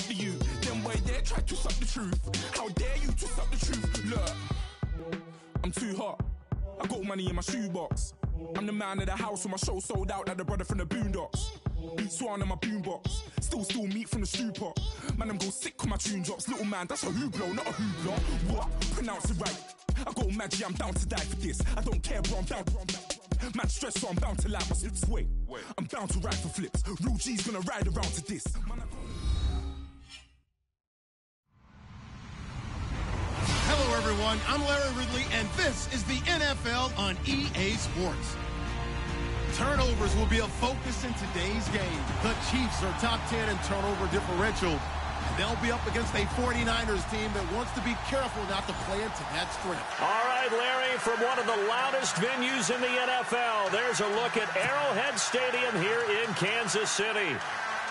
the you. Them boy there try to twist up the truth. How dare you twist up the truth? Look, I'm too hot. I got money in my shoebox. I'm the man of the house when my show sold out like the brother from the Boondocks. Beat Swan in my boombox. Still meat from the stew pot. Man, I'm go sick when my tune drops. Little man, that's a hooplo, not a hoopla. What? Pronounce it right. I got magic, I'm down to die for this. I don't care, bro, I'm down. Man, stress, so I'm bound to lie my slips. Wait, I'm bound to ride for flips. Real G's gonna ride around to this. Hello, everyone. I'm Larry Ridley, and this is the NFL on EA Sports. Turnovers will be a focus in today's game. The Chiefs are top 10 in turnover differential, and they'll be up against a 49ers team that wants to be careful not to play into that strength. All right, Larry, from one of the loudest venues in the NFL, there's a look at Arrowhead Stadium here in Kansas City.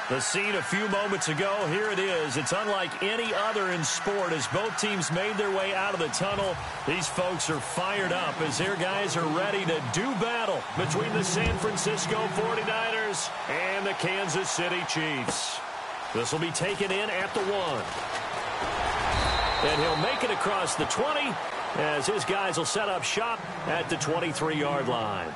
The scene a few moments ago, here it is. It's unlike any other in sport as both teams made their way out of the tunnel. These folks are fired up as their guys are ready to do battle between the San Francisco 49ers and the Kansas City Chiefs. This will be taken in at the 1. And he'll make it across the 20 as his guys will set up shop at the 23-yard line.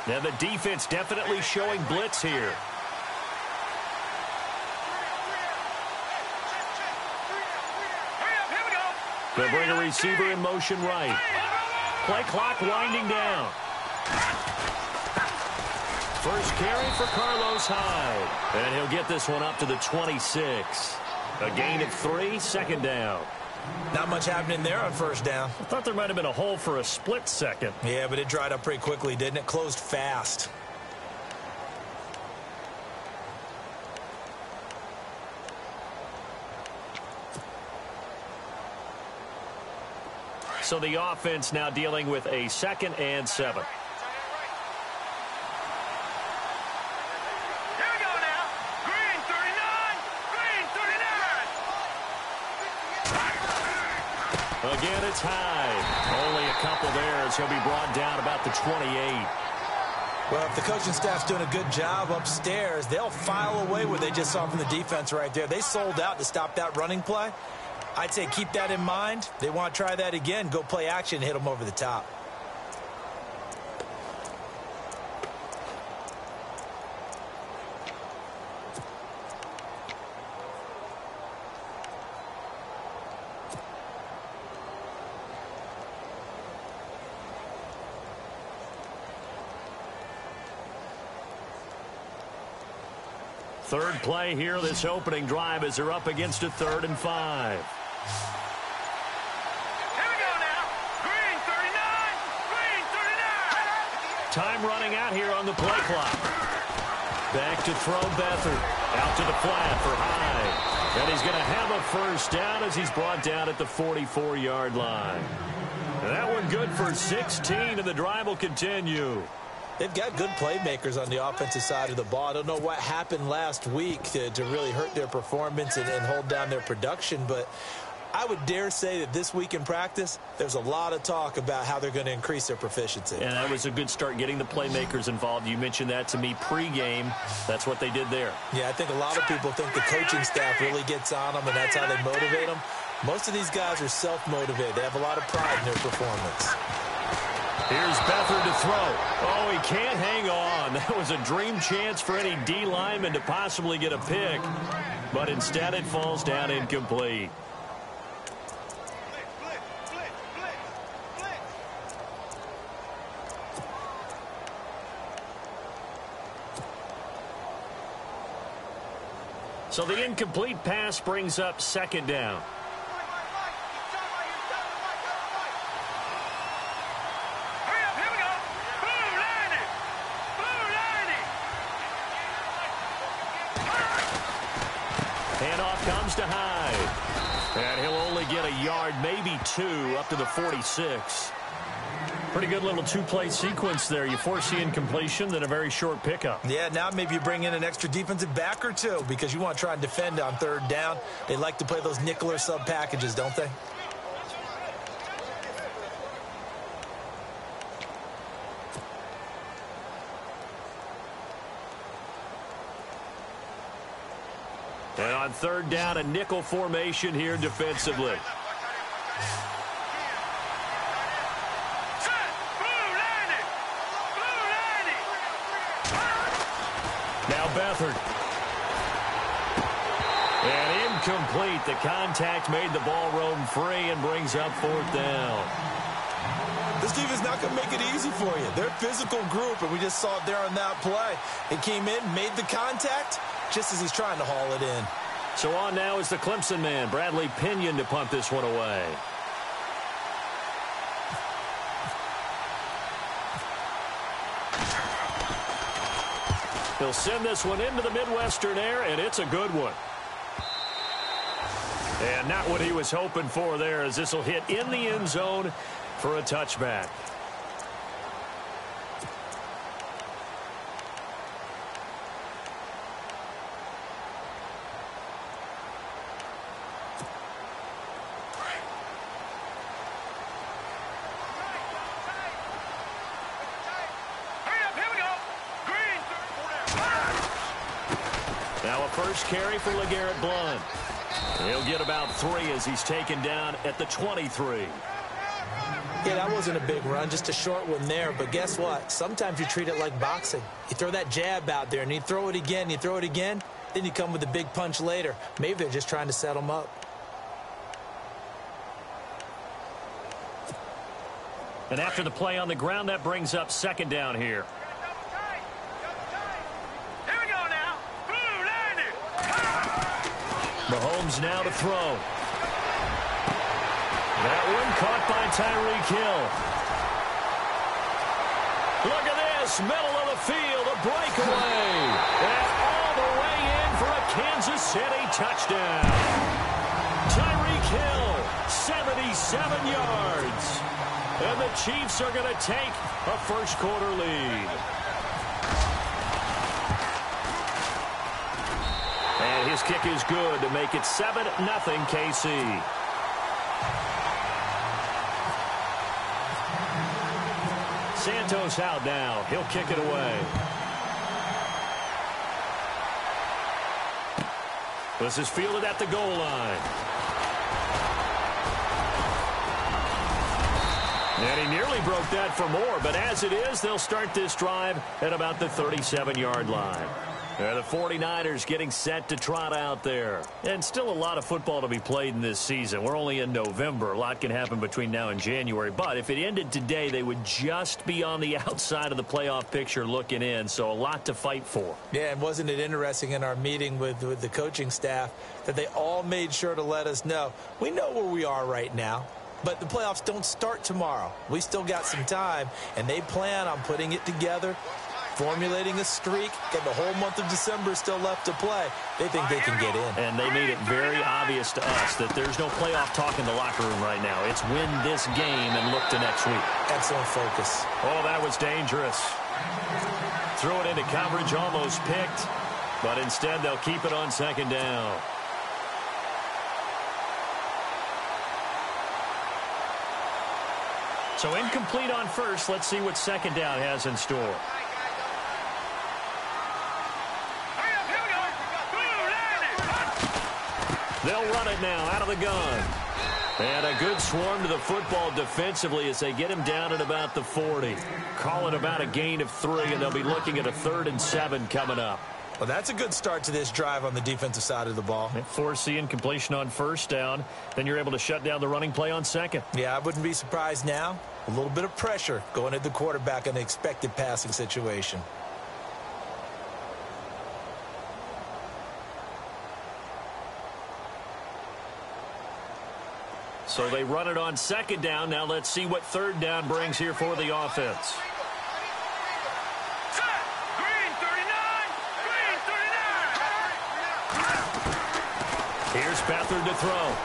Now the defense definitely showing blitz here. They'll bring a receiver in motion right. Play clock winding down. First carry for Carlos Hyde. And he'll get this one up to the 26. A gain of 3, second down. Not much happening there on first down. I thought there might have been a hole for a split second. Yeah, but it dried up pretty quickly, didn't it? Closed fast. So the offense now dealing with a 2nd and 7. Again, it's Hyde. Only a couple there as he'll be brought down about the 28. Well, if the coaching staff's doing a good job upstairs, they'll file away what they just saw from the defense right there. They sold out to stop that running play. I'd say keep that in mind. They want to try that again. Go play action, hit them over the top. Third play here, this opening drive as they're up against a 3rd and 5. Here we go now. Green 39. Green 39. Time running out here on the play clock. Back to throw Beathard. Out to the flat for Hyde. And he's going to have a first down as he's brought down at the 44-yard line. And that one good for 16, and the drive will continue. They've got good playmakers on the offensive side of the ball. I don't know what happened last week to really hurt their performance and hold down their production, but I would dare say that this week in practice, there's a lot of talk about how they're going to increase their proficiency. And that was a good start getting the playmakers involved. You mentioned that to me pregame. That's what they did there. Yeah, I think a lot of people think the coaching staff really gets on them, and that's how they motivate them. Most of these guys are self-motivated. They have a lot of pride in their performance. Here's Beathard to throw. Oh, he can't hang on. That was a dream chance for any D lineman to possibly get a pick. But instead it falls down incomplete. So the incomplete pass brings up 2nd down. Handoff comes to Hyde. And he'll only get a yard, maybe 2, up to the 46. Pretty good little two-play sequence there. You force the incompletion, then a very short pickup. Yeah, now maybe you bring in an extra defensive back or two because you want to try and defend on third down. They like to play those nickel or sub packages, don't they? And on third down, a nickel formation here defensively. Now Beathard. And incomplete. The contact made the ball roam free and brings up fourth down. This defense not going to make it easy for you. They're a physical group, and we just saw it there on that play. He came in, made the contact, just as he's trying to haul it in. So on now is the Clemson man, Bradley Pinion, to punt this one away. He'll send this one into the Midwestern air, and it's a good one. And not what he was hoping for there, as this will hit in the end zone for a touchback. Now a first carry for LeGarrette Blount. He'll get about 3 as he's taken down at the 23. Yeah, that wasn't a big run, just a short one there. But guess what? Sometimes you treat it like boxing. You throw that jab out there, and you throw it again, then you come with a big punch later. Maybe they're just trying to set him up. And after the play on the ground, that brings up second down here. Mahomes now to throw. That one caught by Tyreek Hill. Look at this, middle of the field, a breakaway. And all the way in for a Kansas City touchdown. Tyreek Hill, 77 yards. And the Chiefs are going to take a first-quarter lead. And his kick is good to make it 7-0 KC. Santos out now. He'll kick it away. This is fielded at the goal line. And he nearly broke that for more, but as it is, they'll start this drive at about the 37-yard line. The 49ers getting set to trot out there. And still a lot of football to be played in this season. We're only in November. A lot can happen between now and January. But if it ended today, they would just be on the outside of the playoff picture looking in. So a lot to fight for. Yeah, and wasn't it interesting in our meeting with the coaching staff that they all made sure to let us know, we know where we are right now. But the playoffs don't start tomorrow. We still got some time, and they plan on putting it together, formulating a streak, and the whole month of December is still left to play. They think they can get in. And they made it very obvious to us that there's no playoff talk in the locker room right now. It's win this game and look to next week. Excellent focus. Oh, that was dangerous. Threw it into coverage, almost picked, but instead they'll keep it on second down. So incomplete on first. Let's see what second down has in store. They'll run it now out of the gun. And a good swarm to the football defensively as they get him down at about the 40. Call it about a gain of 3, and they'll be looking at a 3rd and 7 coming up. Well, that's a good start to this drive on the defensive side of the ball. Force the incompletion on first down. Then you're able to shut down the running play on second. Yeah, I wouldn't be surprised now. A little bit of pressure going at the quarterback in the expected passing situation. So they run it on second down. Now let's see what third down brings here for the offense. Here's Beathard to throw.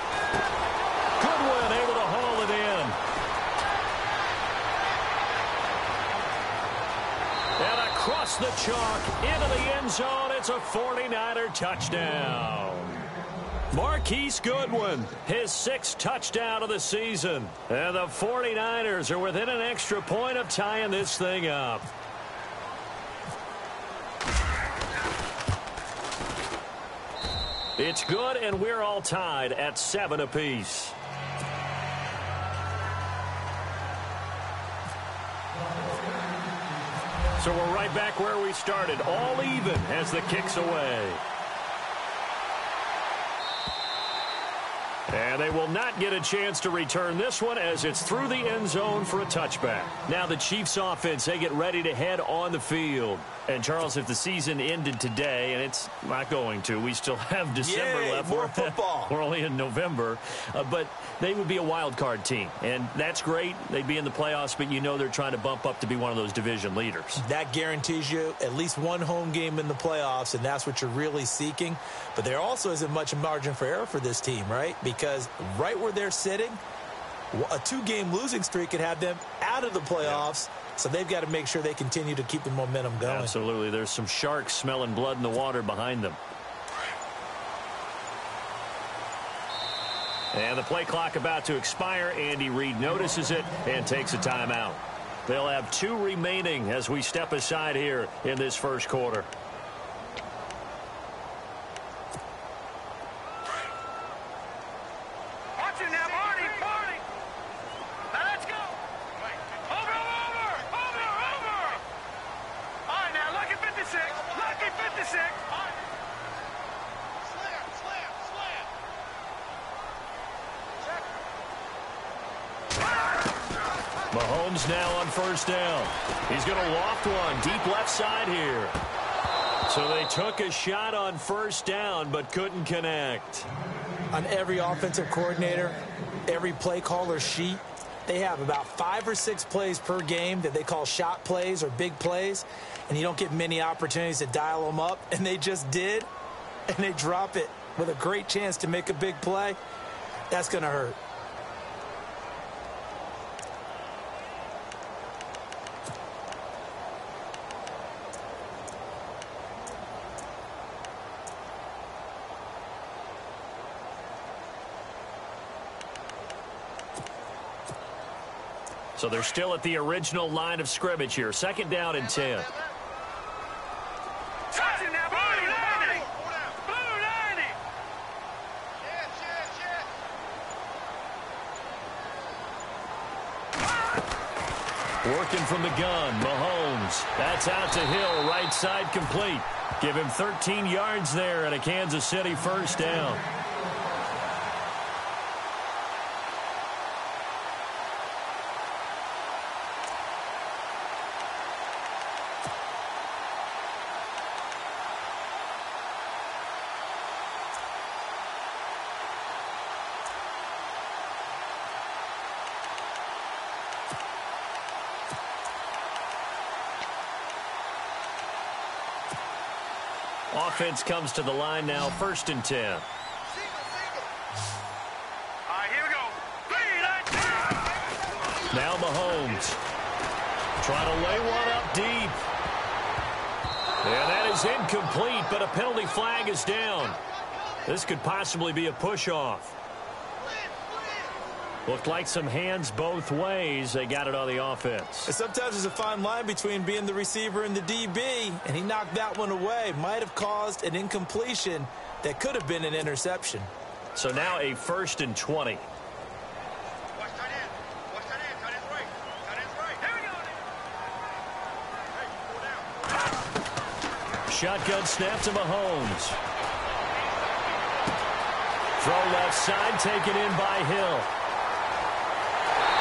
Goodwin able to haul it in. And across the chalk into the end zone. It's a 49er touchdown. Marquise Goodwin, his 6th touchdown of the season. And the 49ers are within an extra point of tying this thing up. It's good, and we're all tied at 7 apiece. So we're right back where we started, all even as the kick's away. And they will not get a chance to return this one as it's through the end zone for a touchback. Now the Chiefs offense, they get ready to head on the field. And, Charles, if the season ended today, and it's not going to, we still have December left. More football. We're only in November. But they would be a wild card team. And that's great. They'd be in the playoffs, but you know they're trying to bump up to be one of those division leaders. That guarantees you at least one home game in the playoffs, and that's what you're really seeking. But there also isn't much margin for error for this team, right? Because right where they're sitting, a 2-game losing streak could have them out of the playoffs. Yeah. So they've got to make sure they continue to keep the momentum going. Absolutely. There's some sharks smelling blood in the water behind them. And the play clock about to expire. Andy Reid notices it and takes a timeout. They'll have 2 remaining as we step aside here in this first quarter. Mahomes now on first down. He's going to loft one deep left side here. So they took a shot on first down but couldn't connect. On every offensive coordinator, every play caller sheet, they have about 5 or 6 plays per game that they call shot plays or big plays, and you don't get many opportunities to dial them up, and they just did, and they drop it with a great chance to make a big play. That's going to hurt. So they're still at the original line of scrimmage here. 2nd down and 10. Working from the gun, Mahomes. That's out to Hill, right side complete. Give him 13 yards there and a Kansas City first down. Offense comes to the line now, 1st and 10. All right, here we go. Now Mahomes trying to lay one up deep. And that is incomplete, but a penalty flag is down. This could possibly be a push-off. Looked like some hands both ways. They got it on the offense. And sometimes there's a fine line between being the receiver and the DB, and he knocked that one away. Might have caused an incompletion that could have been an interception. So now a 1st and 20. Shotgun snap to Mahomes. Throw left side, taken in by Hill.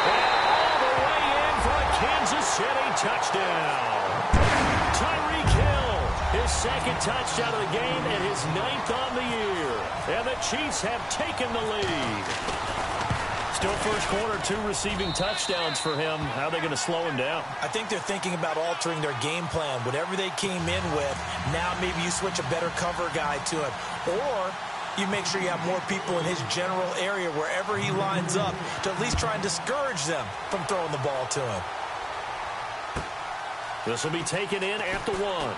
And all the way in for a Kansas City touchdown. Tyreek Hill, his 2nd touchdown of the game and his 9th on the year. And the Chiefs have taken the lead. Still first quarter, 2 receiving touchdowns for him. How are they going to slow him down? I think they're thinking about altering their game plan. Whatever they came in with, now maybe you switch a better cover guy to him. Or you make sure you have more people in his general area wherever he lines up to at least try and discourage them from throwing the ball to him. This will be taken in at the 1.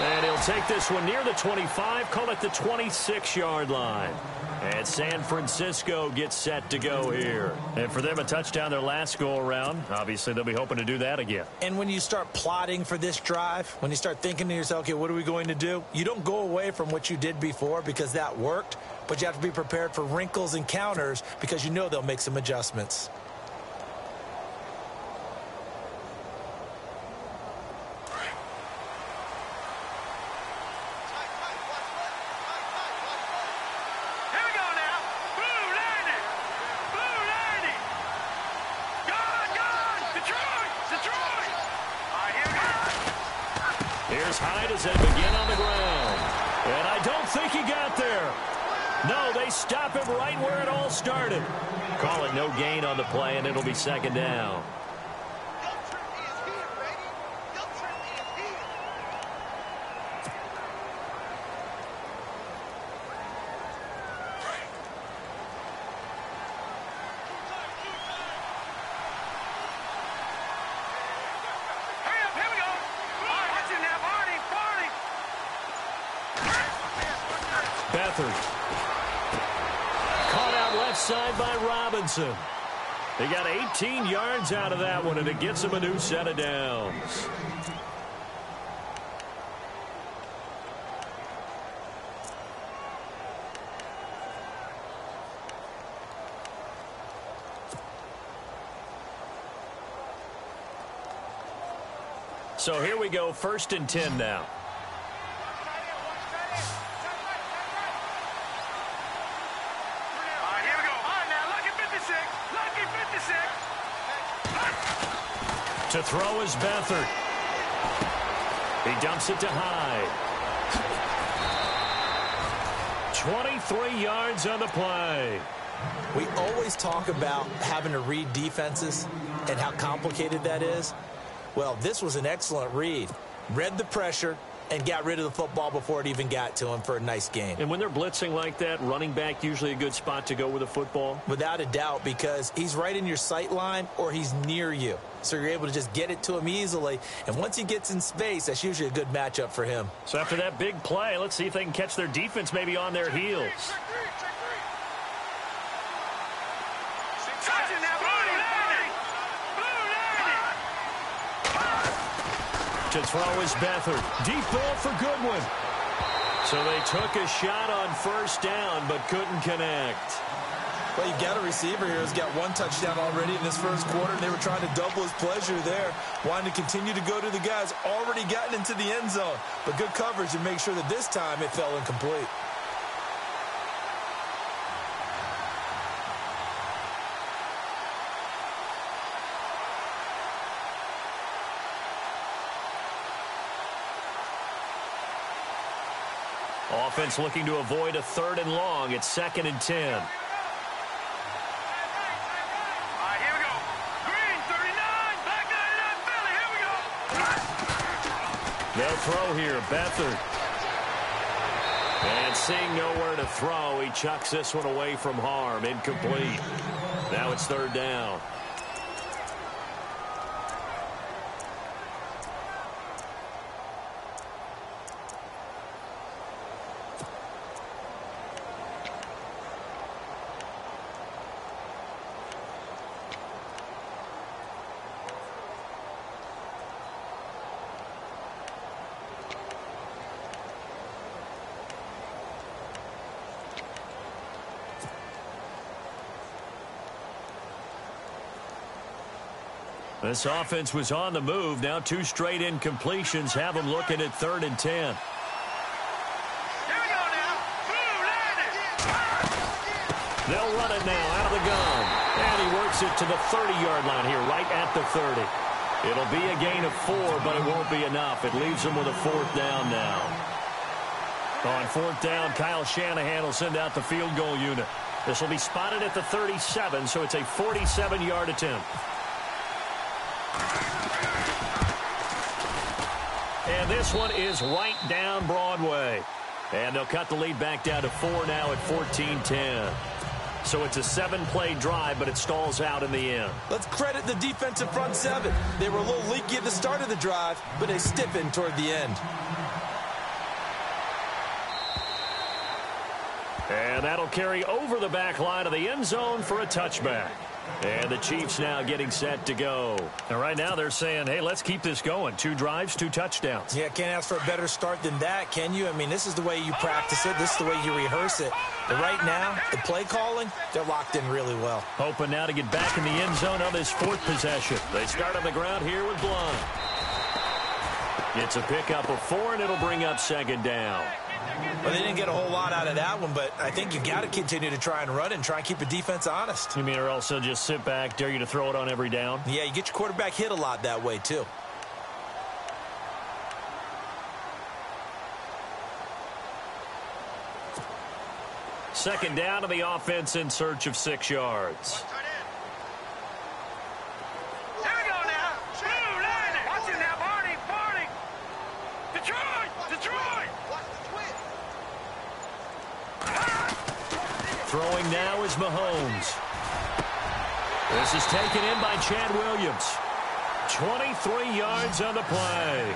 And he'll take this one near the 25, call it the 26-yard line. And San Francisco gets set to go here. And for them, a touchdown their last go-around. Obviously, they'll be hoping to do that again. And when you start plotting for this drive, when you start thinking to yourself, okay, what are we going to do? You don't go away from what you did before because that worked, but you have to be prepared for wrinkles and counters because you know they'll make some adjustments. Here's Hyde as they begin on the ground. And I don't think he got there. No, they stop him right where it all started. Call it no gain on the play, and it'll be second down. Caught out left side by Robinson. They got 18 yards out of that one, and it gets them a new set of downs. So here we go, 1st and 10 now. To throw is Beathard. He dumps it to Hyde. 23 yards on the play. We always talk about having to read defenses and how complicated that is. Well, this was an excellent read. Read the pressure and got rid of the football before it even got to him for a nice gain. And when they're blitzing like that, running back usually a good spot to go with a football? Without a doubt, because he's right in your sight line or he's near you. So you're able to just get it to him easily. And once he gets in space, that's usually a good matchup for him. So after that big play, let's see if they can catch their defense maybe on their heels. To throw is Beathard. Deep ball for Goodwin. So they took a shot on 1st down, but couldn't connect. Well, you've got a receiver here who's got 1 touchdown already in this 1st quarter. They were trying to double his pleasure there, wanting to continue to go to the guys already gotten into the end zone. But good coverage to make sure that this time it fell incomplete. Offense looking to avoid a 3rd and long. It's 2nd and 10. They'll throw here. Beathard. And seeing nowhere to throw, he chucks this one away from harm. Incomplete. Now it's 3rd down. This offense was on the move. Now 2 straight incompletions have them looking at 3rd and 10. Here we go now. They'll run it now out of the gun. And he works it to the 30-yard line here, right at the 30. It'll be a gain of 4, but it won't be enough. It leaves them with a 4th down now. On 4th down, Kyle Shanahan will send out the field goal unit. This will be spotted at the 37, so it's a 47-yard attempt. And this one is right down Broadway. And they'll cut the lead back down to 4 now at 14-10. So it's a 7-play drive, but it stalls out in the end. Let's credit the defensive front seven. They were a little leaky at the start of the drive, but they stiffened toward the end. And that'll carry over the back line of the end zone for a touchback. And the Chiefs now getting set to go. And right now they're saying, hey, let's keep this going. 2 drives, 2 touchdowns. Yeah, can't ask for a better start than that, can you? I mean, this is the way you practice it. This is the way you rehearse it. But right now, the play calling, they're locked in really well. Hoping now to get back in the end zone on this 4th possession. They start on the ground here with Blunt. It's a pickup of 4, and it'll bring up 2nd down. Well, they didn't get a whole lot out of that one, but I think you got to continue to try and run and try and keep the defense honest. You mean or also just sit back, dare you to throw it on every down? Yeah, you get your quarterback hit a lot that way, too. Second down to the offense in search of 6 yards. Here we go now. Blue line. Watch it now, Barney. Barney. Detroit. Detroit. Throwing now is Mahomes. This is taken in by Chad Williams. 23 yards on the play.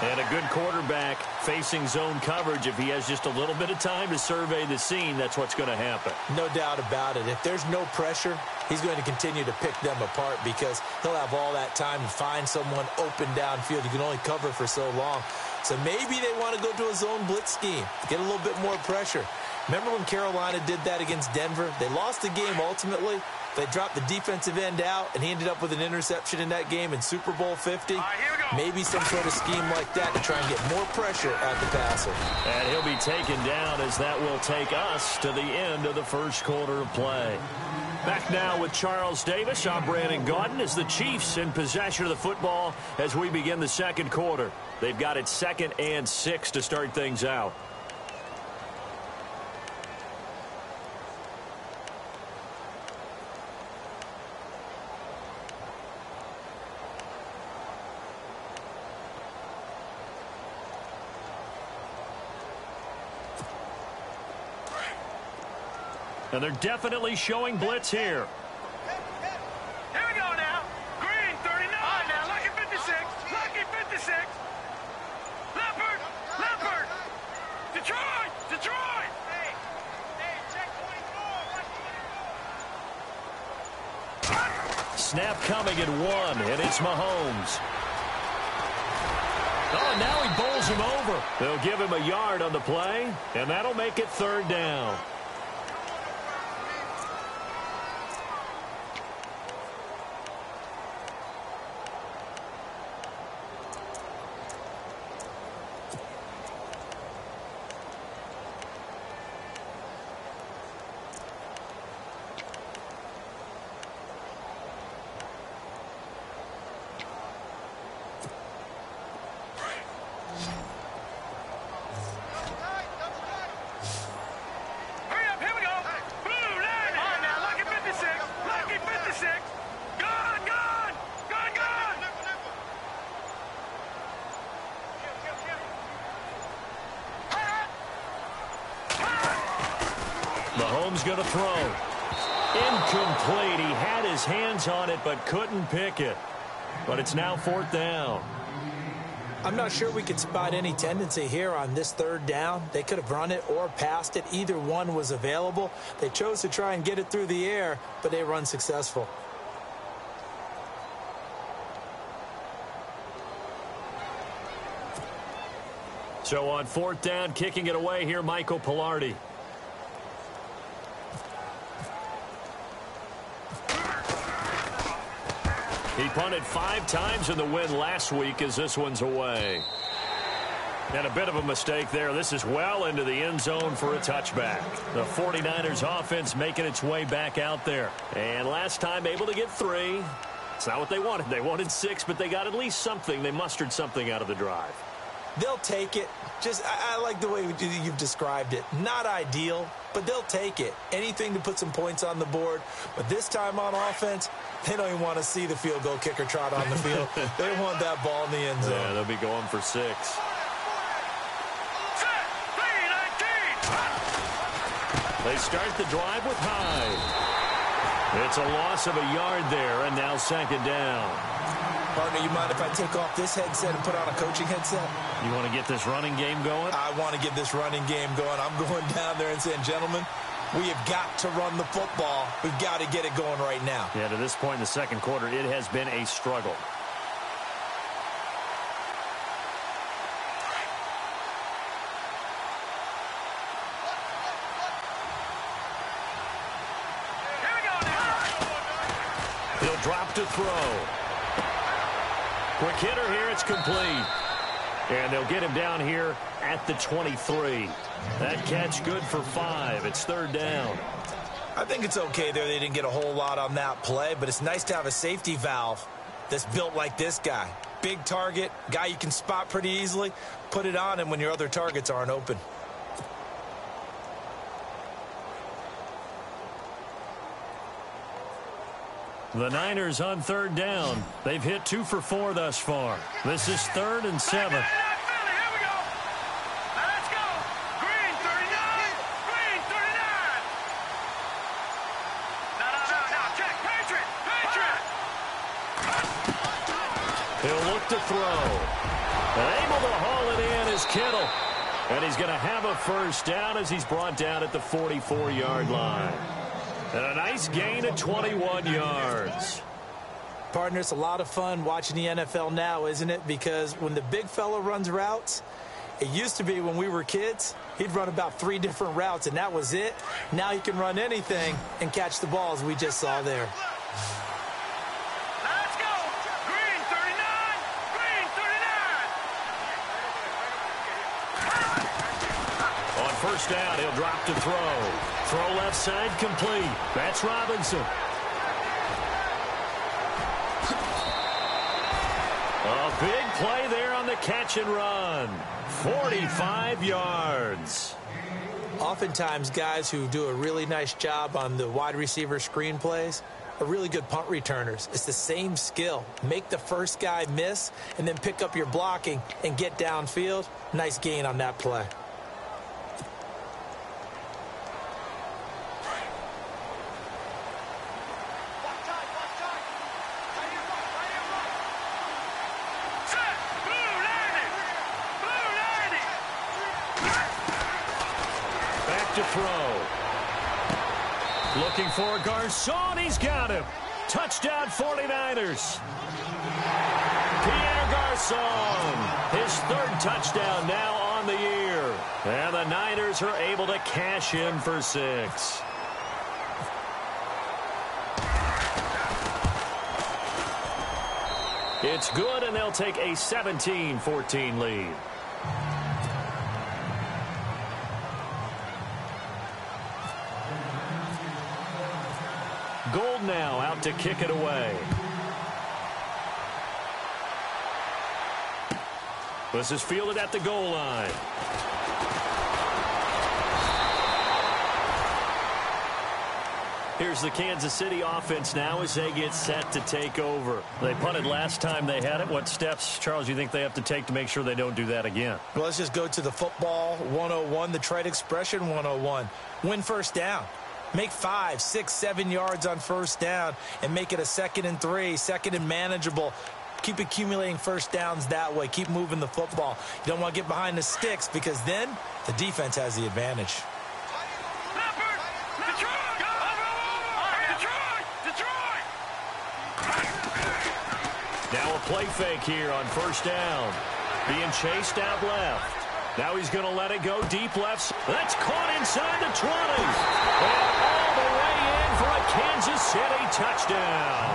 And a good quarterback facing zone coverage. If he has just a little bit of time to survey the scene, that's what's going to happen. No doubt about it. If there's no pressure, he's going to continue to pick them apart because he'll have all that time to find someone open downfield. You can only cover for so long. So maybe they want to go to a zone blitz scheme, get a little bit more pressure. Remember when Carolina did that against Denver? They lost the game ultimately. They dropped the defensive end out, and he ended up with an interception in that game in Super Bowl 50. Maybe some sort of scheme like that to try and get more pressure at the passer. And he'll be taken down as that will take us to the end of the first quarter of play. Back now with Charles Davis. I'm Brandon Gaudin as the Chiefs in possession of the football as we begin the second quarter. They've got it 2nd and 6 to start things out. And they're definitely showing blitz here. Here we go now. Green 39. Now Lucky 56. Lucky 56. Leopard. Leopard. Detroit. Detroit. Hey, check 24. Snap coming at 1, and it's Mahomes. Oh, and now he bowls him over. They'll give him a yard on the play, and that'll make it 3rd down. Mahomes going to throw. Incomplete. He had his hands on it but couldn't pick it. But it's now 4th down. I'm not sure we could spot any tendency here on this 3rd down. They could have run it or passed it. Either one was available. They chose to try and get it through the air, but they were unsuccessful. So on 4th down, kicking it away here, Michael Pilardi. He punted 5 times in the win last week as this one's away. And a bit of a mistake there. This is well into the end zone for a touchback. The 49ers offense making its way back out there. And last time able to get 3. It's not what they wanted. They wanted 6, but they got at least something. They mustered something out of the drive. They'll take it. I like the way you've described it. Not ideal, but they'll take it. Anything to put some points on the board. But this time on offense, they don't even want to see the field goal kicker trot on the field. They want that ball in the end zone. Yeah, they'll be going for 6. Set. They start the drive with Hyde. It's a loss of a yard there, and now second down. Partner, you mind if I take off this headset and put on a coaching headset? You want to get this running game going? I want to get this running game going. I'm going down there and saying, gentlemen, we have got to run the football. We've got to get it going right now. Yeah, to this point in the second quarter, it has been a struggle. He'll drop to throw. Quick hitter here, it's complete. And they'll get him down here at the 23. That catch good for 5. It's third down. I think it's okay there. They didn't get a whole lot on that play, but it's nice to have a safety valve that's built like this guy. Big target, guy you can spot pretty easily. Put it on him when your other targets aren't open. The Niners on third down. They've hit 2 for 4 thus far. This is 3rd and 7. Here we go. Let's go. Green 39. Green 39. No. Check. Patriot. He'll look to throw. And able to haul it in is Kittle. And he's going to have a first down as he's brought down at the 44-yard line. And a nice gain of 21 yards. Partner, it's a lot of fun watching the NFL now, isn't it? Because when the big fella runs routes, it used to be when we were kids, he'd run about 3 different routes, and that was it. Now he can run anything and catch the ball, as we just saw there. Let's go. Green 39. Green 39. On first down, he'll drop to throw. Throw left side complete. That's Robinson. A big play there on the catch and run. 45 yards. Oftentimes, guys who do a really nice job on the wide receiver screen plays are really good punt returners. It's the same skill. Make the first guy miss and then pick up your blocking and get downfield. Nice gain on that play. To throw. Looking for Garcon. He's got him. Touchdown 49ers. Pierre Garcon. His 3rd touchdown now on the year. And the Niners are able to cash in for 6. It's good, and they'll take a 17-14 lead. Gold now out to kick it away. This is fielded at the goal line. Here's the Kansas City offense now as they get set to take over. They punted last time they had it. What steps, Charles, you think they have to take to make sure they don't do that again? Well, let's just go to the football 101, the trade expression 101. Win first down. Make 5, 6, 7 yards on first down and make it a 2nd and 3, 2nd and manageable. Keep accumulating first downs that way. Keep moving the football. You don't want to get behind the sticks because then the defense has the advantage. Now a play fake here on first down. Being chased out left. Now he's going to let it go deep left. That's caught inside the 20. And all the way in for a Kansas City touchdown.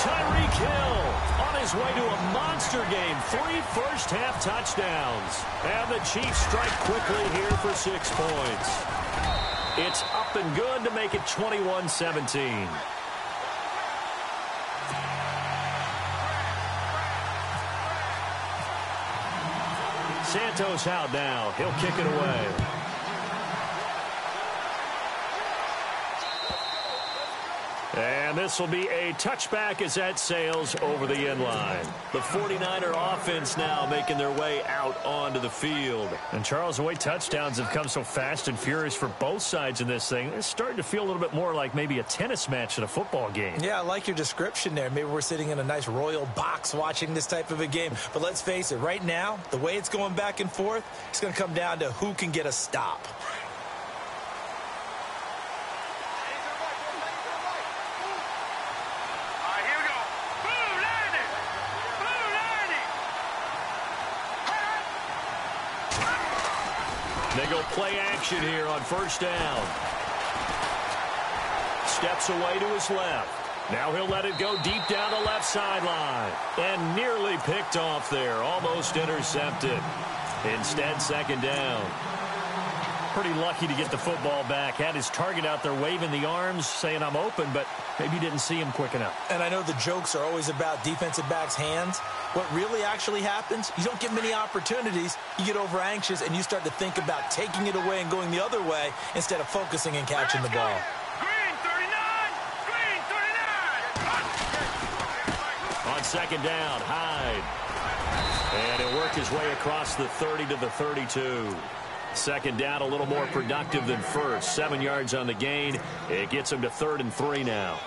Tyreek Hill on his way to a monster game. 3 first-half touchdowns. And the Chiefs strike quickly here for 6 points. It's up and good to make it 21-17. Santos out now. He'll kick it away. And this will be a touchback as that sails over the end line. The 49er offense now making their way out onto the field. And Charles, the way touchdowns have come so fast and furious for both sides in this thing, it's starting to feel a little bit more like maybe a tennis match in a football game. Yeah, I like your description there. Maybe we're sitting in a nice royal box watching this type of a game. But let's face it, right now, the way it's going back and forth, it's going to come down to who can get a stop. They go play action here on first down. Steps away to his left. Now he'll let it go deep down the left sideline. And nearly picked off there. Almost intercepted. Instead, second down. Pretty lucky to get the football back. Had his target out there waving the arms, saying I'm open, but maybe didn't see him quick enough. And I know the jokes are always about defensive backs' hands. What really actually happens, you don't get many opportunities. You get over anxious, and you start to think about taking it away and going the other way instead of focusing and catching the ball. Green 39! Green 39! On second down, Hyde. And it worked his way across the 30 to the 32. Second down, a little more productive than first. 7 yards on the gain. It gets him to 3rd and 3 now.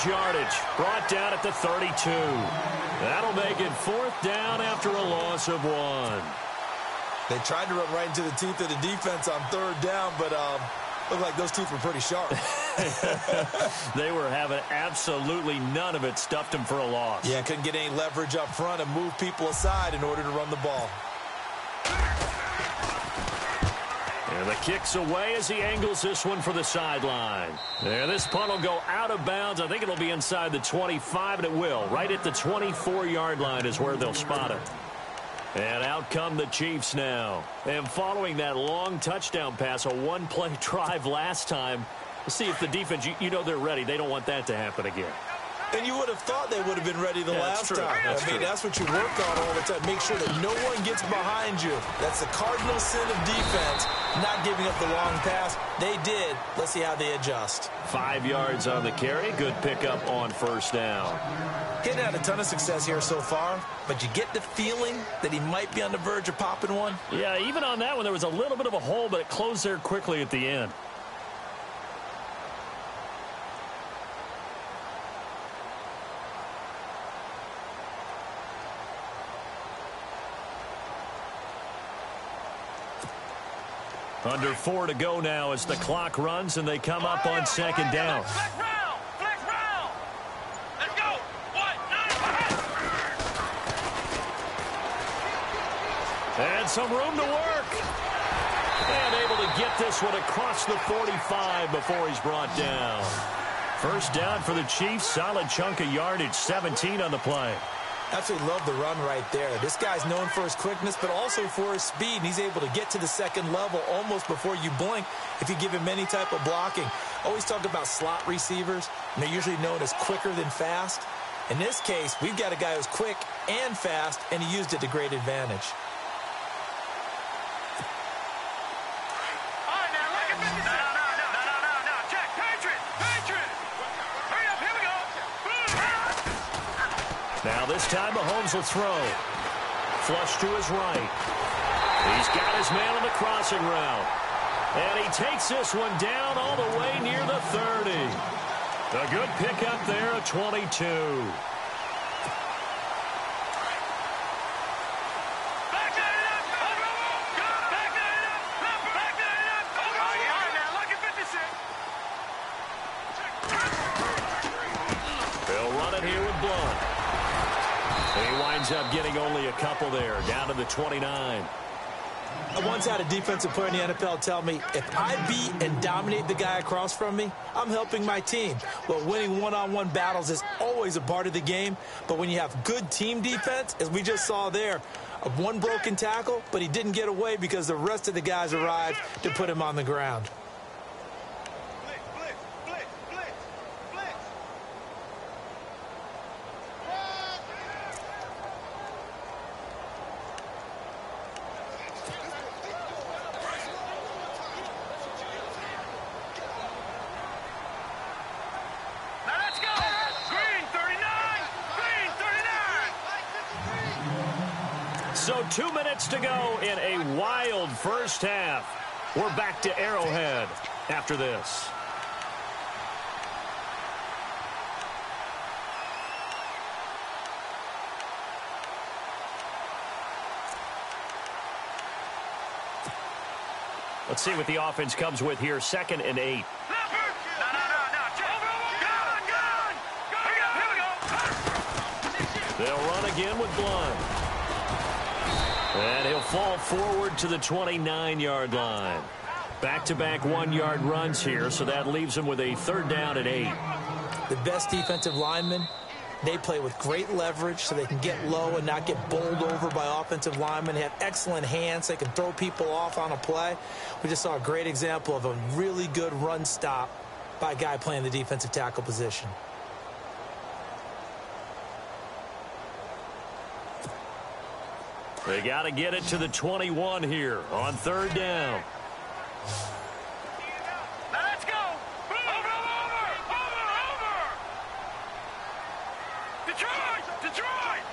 Yardage brought down at the 32. That'll make it 4th down after a loss of 1. They tried to run right into the teeth of the defense on 3rd down, but looked like those teeth were pretty sharp. They were having absolutely none of it. Stuffed them for a loss. Yeah, couldn't get any leverage up front and move people aside in order to run the ball. And the kick's away as he angles this one for the sideline. And this punt will go out of bounds. I think it'll be inside the 25, and it will. Right at the 24-yard line is where they'll spot it. And out come the Chiefs now. And following that long touchdown pass, a one-play drive last time, let's see if the defense, you know they're ready. They don't want that to happen again. And you would have thought they would have been ready the last time. That's what you work on all the time. Make sure that no one gets behind you. That's the cardinal sin of defense, not giving up the long pass. They did. Let's see how they adjust. 5 yards on the carry. Good pickup on first down. He hadn't had a ton of success here so far, but you get the feeling that he might be on the verge of popping one. Yeah, even on that one, there was a little bit of a hole, but it closed there quickly at the end. Under 4 to go now as the clock runs and they come up on second down. Flex round! Let's go! 1, 9, And some room to work. And able to get this one across the 45 before he's brought down. First down for the Chiefs. Solid chunk of yardage. 17 on the play. Absolutely love the run right there. This guy's known for his quickness, but also for his speed. And he's able to get to the second level almost before you blink if you give him any type of blocking. Always talk about slot receivers, and they're usually known as quicker than fast. In this case, we've got a guy who's quick and fast, and he used it to great advantage. All right, now, look at 56. No. Check. Patriot. Hurry up, here we go. Now this time Mahomes will throw. Flush to his right. He's got his man on the crossing route. And he takes this one down all the way near the 30. A good pickup there at 22. winds up getting only a couple there, down to the 29. I once had a defensive player in the NFL tell me, if I beat and dominate the guy across from me, I'm helping my team. Well, winning one-on-one battles is always a part of the game, but when you have good team defense, as we just saw there, one broken tackle, but he didn't get away because the rest of the guys arrived to put him on the ground. So 2 minutes to go in a wild first half. We're back to Arrowhead after this. Let's see what the offense comes with here. 2nd and 8. They'll run again with Blunt. And he'll fall forward to the 29-yard line. Back-to-back 1-yard runs here, so that leaves him with a 3rd down and 8. The best defensive linemen, they play with great leverage so they can get low and not get bowled over by offensive linemen. They have excellent hands. They can throw people off on a play. We just saw a great example of a really good run stop by a guy playing the defensive tackle position. They got to get it to the 21 here on 3rd down. Let's go. Over. Detroit.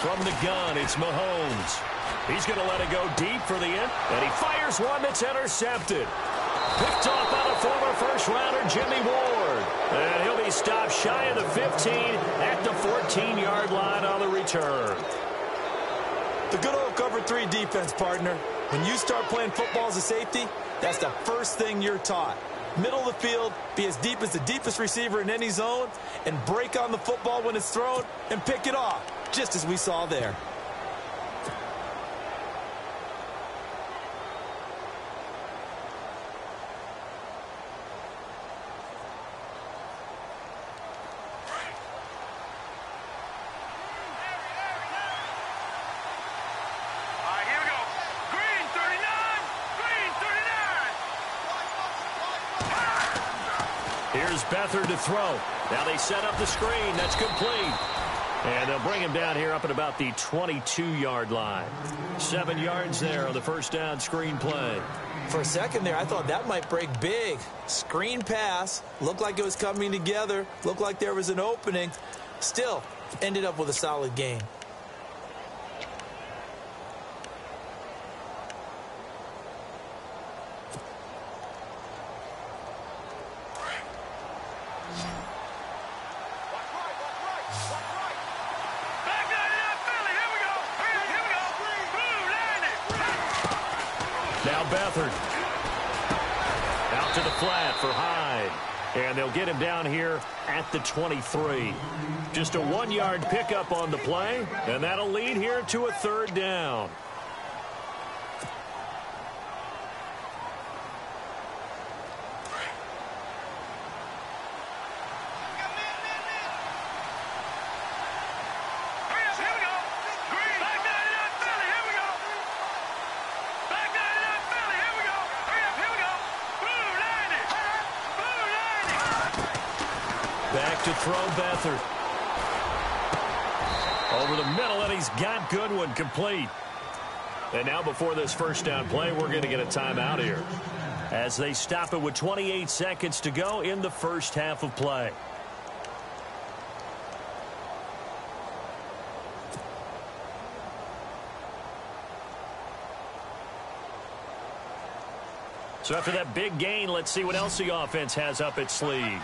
From the gun, it's Mahomes. He's going to let it go deep for the end, and he fires one that's intercepted. Picked off by the former first-rounder Jimmy Ward. And he'll be stopped shy of the 15 at the 14-yard line on the return. The good old cover 3 defense, partner. When you start playing football as a safety, that's the first thing you're taught. Middle of the field, be as deep as the deepest receiver in any zone, and break on the football when it's thrown and pick it off, just as we saw there. Here's Beathard to throw. Now they set up the screen. That's complete. And they'll bring him down here up at about the 22-yard line. 7 yards there on the first down screen play. For a second there, I thought that might break big. Screen pass. Looked like it was coming together. Looked like there was an opening. Still, ended up with a solid gain. Now Beathard. Out to the flat for Hyde. And they'll get him down here at the 23. Just a 1-yard pickup on the play. And that'll lead here to a 3rd down. Back to throw Beathard. Over the middle, and he's got Goodwin complete. And now before this first down play, we're going to get a timeout here, as they stop it with 28 seconds to go in the first half of play. So after that big gain, let's see what else the offense has up its sleeve.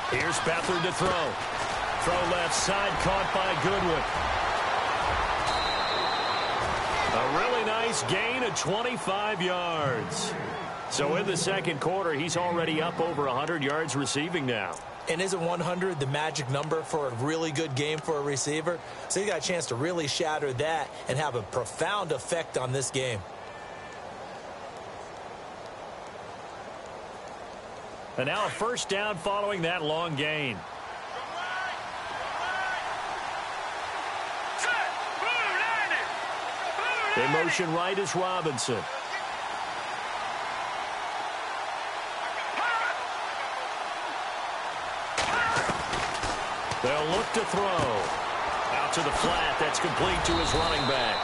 Here's Beathard to throw. Throw left side, caught by Goodwin. A really nice nice gain of 25 yards. So in the second quarter, he's already up over 100 yards receiving now. And isn't 100 the magic number for a really good game for a receiver? So he got a chance to really shatter that and have a profound effect on this game. And now a first down following that long gain. In motion right is Robinson. They'll look to throw. Out to the flat. That's complete to his running back.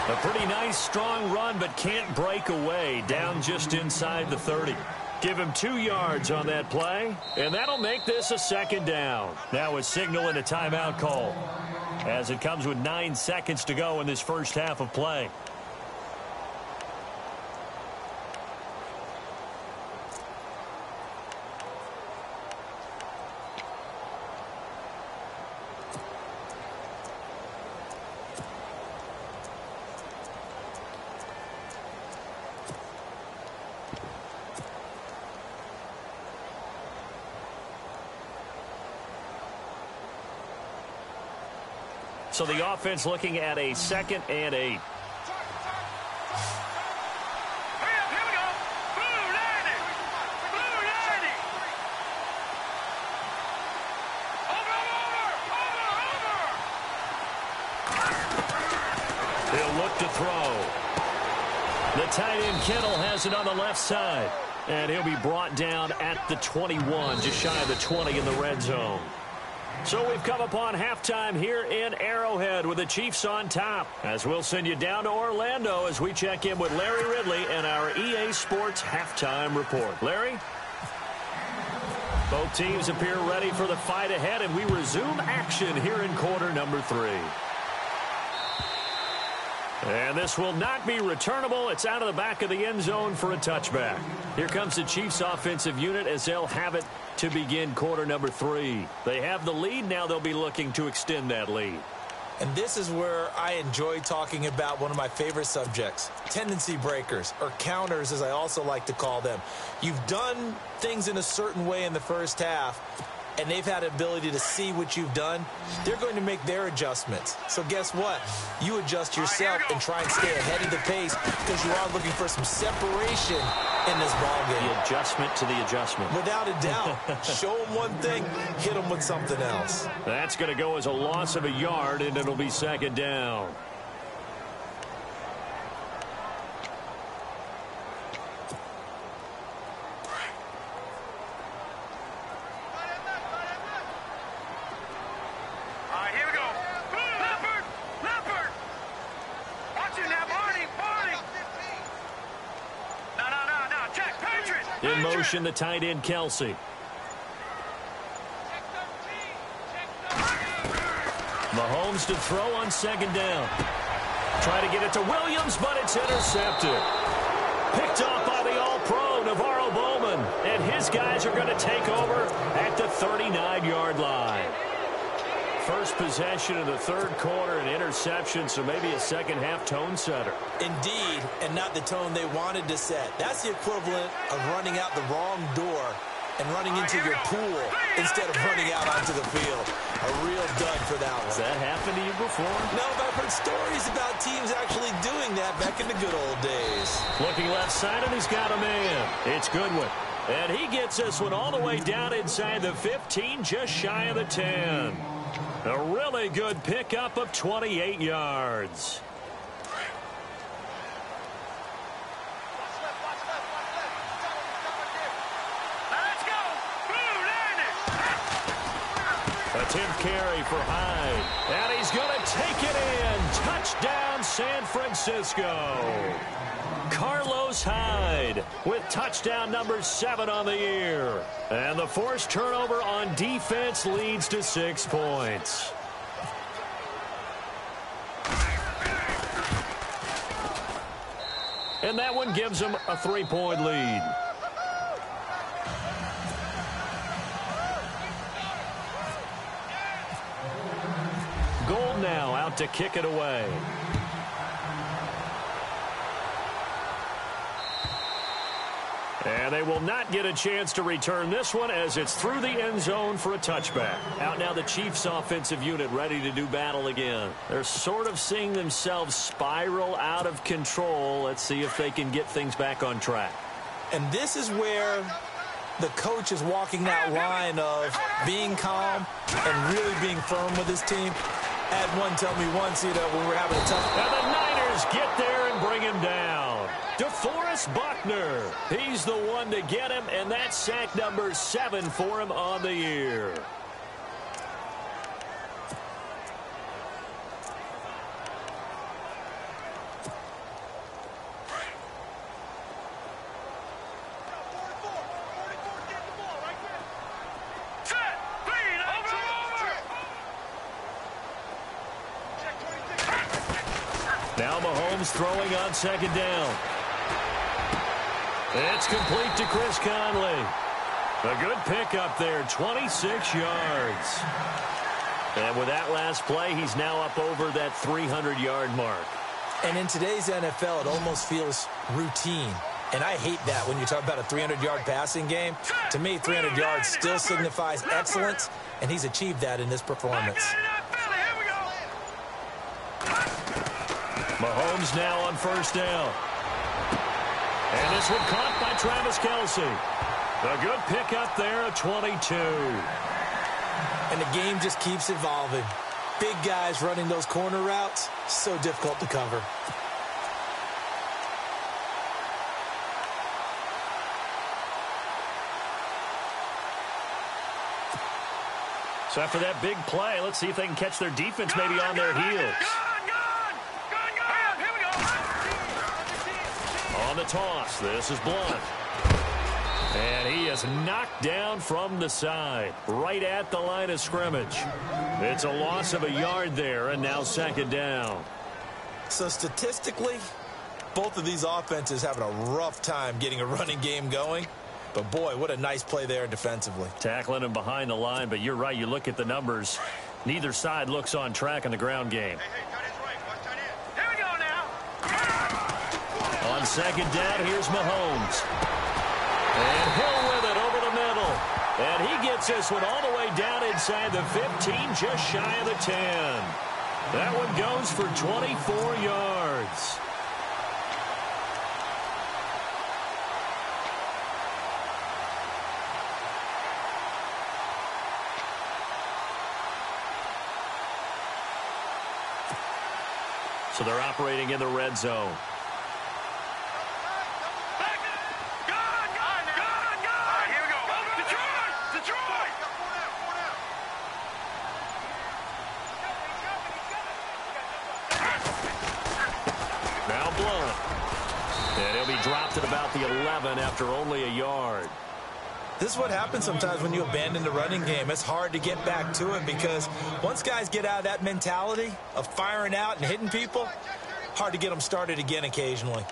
A pretty nice, strong run, but can't break away. Down just inside the 30. Give him 2 yards on that play, and that'll make this a second down. Now a signal and a timeout call, as it comes with 9 seconds to go in this first half of play. So the offense looking at a 2nd and 8. Here we go. Blue 90. Blue 90. Over. He'll look to throw. The tight end Kittle has it on the left side. And he'll be brought down at the 21, just shy of the 20 in the red zone. So we've come upon halftime here in Arrowhead with the Chiefs on top. As we'll send you down to Orlando as we check in with Larry Ridley and our EA Sports halftime report. Larry? Both teams appear ready for the fight ahead, and we resume action here in quarter number 3. And this will not be returnable. It's out of the back of the end zone for a touchback. Here comes the Chiefs offensive unit as they'll have it to begin quarter number 3. They have the lead. Now they'll be looking to extend that lead. And this is where I enjoy talking about one of my favorite subjects, tendency breakers, or counters as I also like to call them. You've done things in a certain way in the first half, and they've had the ability to see what you've done. They're going to make their adjustments. So guess what? You adjust yourself and try and stay ahead of the pace because you are looking for some separation in this ballgame. The adjustment to the adjustment. Without a doubt. Show them one thing, hit them with something else. That's going to go as a loss of a yard, and it'll be second down. In motion, the tight end, Kelsey. Mahomes to throw on second down. Try to get it to Williams, but it's intercepted. Picked off by the All-Pro, Navarro Bowman. And his guys are going to take over at the 39-yard line. First possession of the third quarter, an interception, so maybe a second-half tone setter. Indeed, and not the tone they wanted to set. That's the equivalent of running out the wrong door and running into your pool instead of running out onto the field. A real dud for that one. Has that happened to you before? No, but I've heard stories about teams actually doing that back in the good old days. Looking left side, and he's got a man. It's Goodwin. And he gets this one all the way down inside the 15, just shy of the 10. A really good pickup of 28 yards. Let's go. Blue 90. A 10th carry for Hyde. And he's going to take it in. Touchdown, San Francisco. Carlos Hyde with touchdown number 7 on the year. And the forced turnover on defense leads to 6 points. And that one gives them a 3-point lead. Gold now out to kick it away. And they will not get a chance to return this one as it's through the end zone for a touchback. Out now the Chiefs offensive unit ready to do battle again. They're sort of seeing themselves spiral out of control. Let's see if they can get things back on track. And this is where the coach is walking that line of being calm and really being firm with his team. Had one tell me once, when we're having a tough... And the Niners get there and bring him down. DeForest Buckner. He's the one to get him, and that's sack number 7 for him on the year. Now Mahomes throwing on second down. It's complete to Chris Conley. A good pickup there, 26 yards. And with that last play, he's now up over that 300-yard mark. And in today's NFL, it almost feels routine. And I hate that when you talk about a 300-yard passing game. To me, 300 yards still signifies excellence, and he's achieved that in this performance. Mahomes now on first down. And this one caught by Travis Kelce. A good pickup there at 22. And the game just keeps evolving. Big guys running those corner routes, so difficult to cover. So after that big play, let's see if they can catch their defense maybe on their heels. On the toss, this is Blunt. And he is knocked down from the side, right at the line of scrimmage. It's a loss of a yard there, and now second down. So statistically, both of these offenses having a rough time getting a running game going. But, boy, what a nice play there defensively. Tackling him behind the line, but you're right. You look at the numbers. Neither side looks on track in the ground game. Here we go now. On second down, here's Mahomes. And Hill with it over the middle. And he gets this one all the way down inside the 15, just shy of the 10. That one goes for 24 yards. So they're operating in the red zone. Now Blunt. And he'll be dropped at about the 11 after only a yard. This is what happens sometimes when you abandon the running game. It's hard to get back to it because once guys get out of that mentality of firing out and hitting people, hard to get them started again occasionally.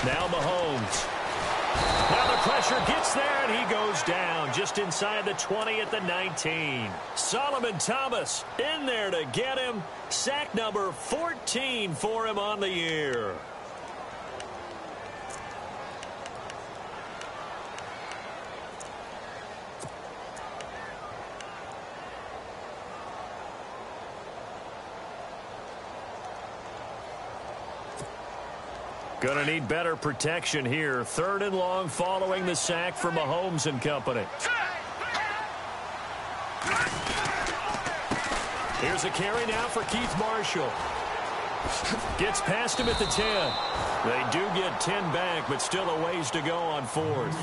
Now Mahomes. Now the pressure gets there, and he goes down just inside the 20 at the 19. Solomon Thomas in there to get him. Sack number 14 for him on the year. Going to need better protection here. Third and long following the sack for Mahomes and company. Here's a carry now for Keith Marshall. Gets past him at the 10. They do get 10 back, but still a ways to go on fourth.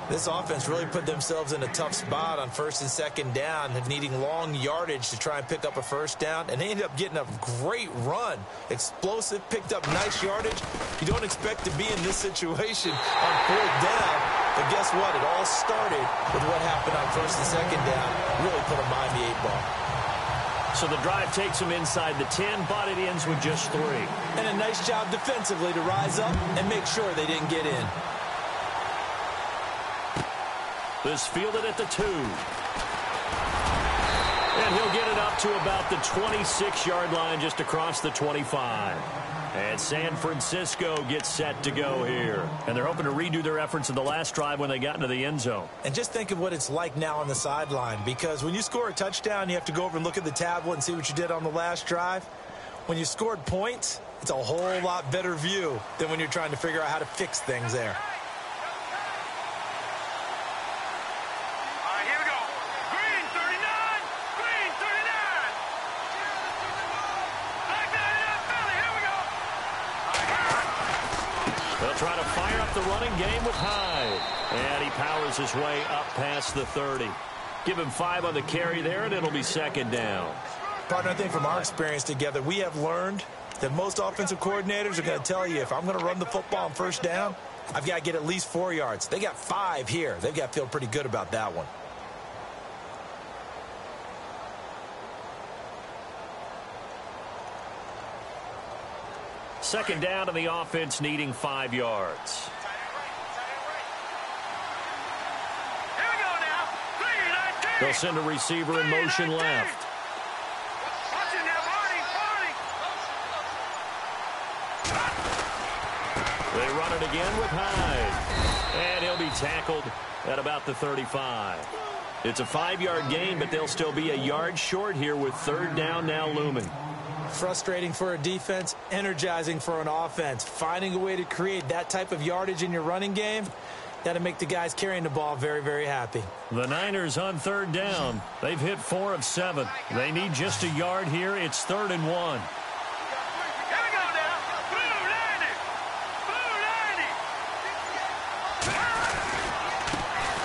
This offense really put themselves in a tough spot on first and second down, needing long yardage to try and pick up a first down, and they ended up getting a great run. Explosive, picked up nice yardage. You don't expect to be in this situation on fourth down, But guess what? It all started with what happened on first and second down. Really put them behind the 8 ball. So the drive takes them inside the 10, but it ends with just 3. And a nice job defensively to rise up and make sure they didn't get in. This fielded at the 2. And he'll get it up to about the 26-yard line, just across the 25. And San Francisco gets set to go here. And they're hoping to redo their efforts in the last drive when they got into the end zone. And just think of what it's like now on the sideline, because when you score a touchdown, you have to go over and look at the tablet and see what you did on the last drive. When you scored points, it's a whole lot better view than when you're trying to figure out how to fix things there. Try to fire up the running game with Hyde. And he powers his way up past the 30. Give him 5 on the carry there, and it'll be second down. Partner, I think from our experience together, we have learned that most offensive coordinators are going to tell you, if I'm going to run the football on first down, I've got to get at least 4 yards. They got 5 here. They've got to feel pretty good about that one. Second down, and the offense needing 5 yards. Here we go now. 3-19. They'll send a receiver in motion left. Watch it now, Marty. They run it again with Hyde. And he'll be tackled at about the 35. It's a 5-yard gain, but they'll still be a yard short here with third down now looming. Frustrating for a defense, energizing for an offense. Finding a way to create that type of yardage in your running game, that'll make the guys carrying the ball very, very happy. The Niners on third down. They've hit 4 of 7. They need just a yard here. It's 3rd and 1. Here we go now. Blue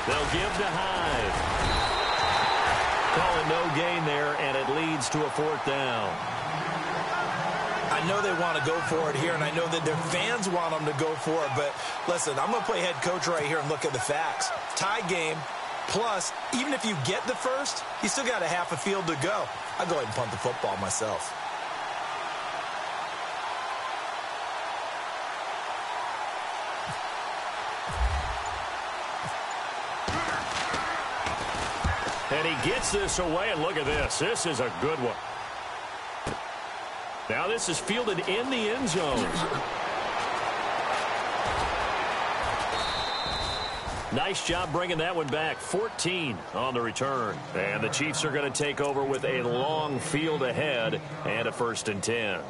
90. They'll give to Hyde. Call it no gain there, and it leads to a 4th down. I know they want to go for it here, and I know that their fans want them to go for it, but listen, I'm going to play head coach right here and look at the facts. Tie game, plus, even if you get the first, you still got a half a field to go. I'll go ahead and punt the football myself. And he gets this away, and look at this. This is a good one. Now this is fielded in the end zone. Nice job bringing that one back. 14 on the return. And the Chiefs are going to take over with a long field ahead and a 1st and 10.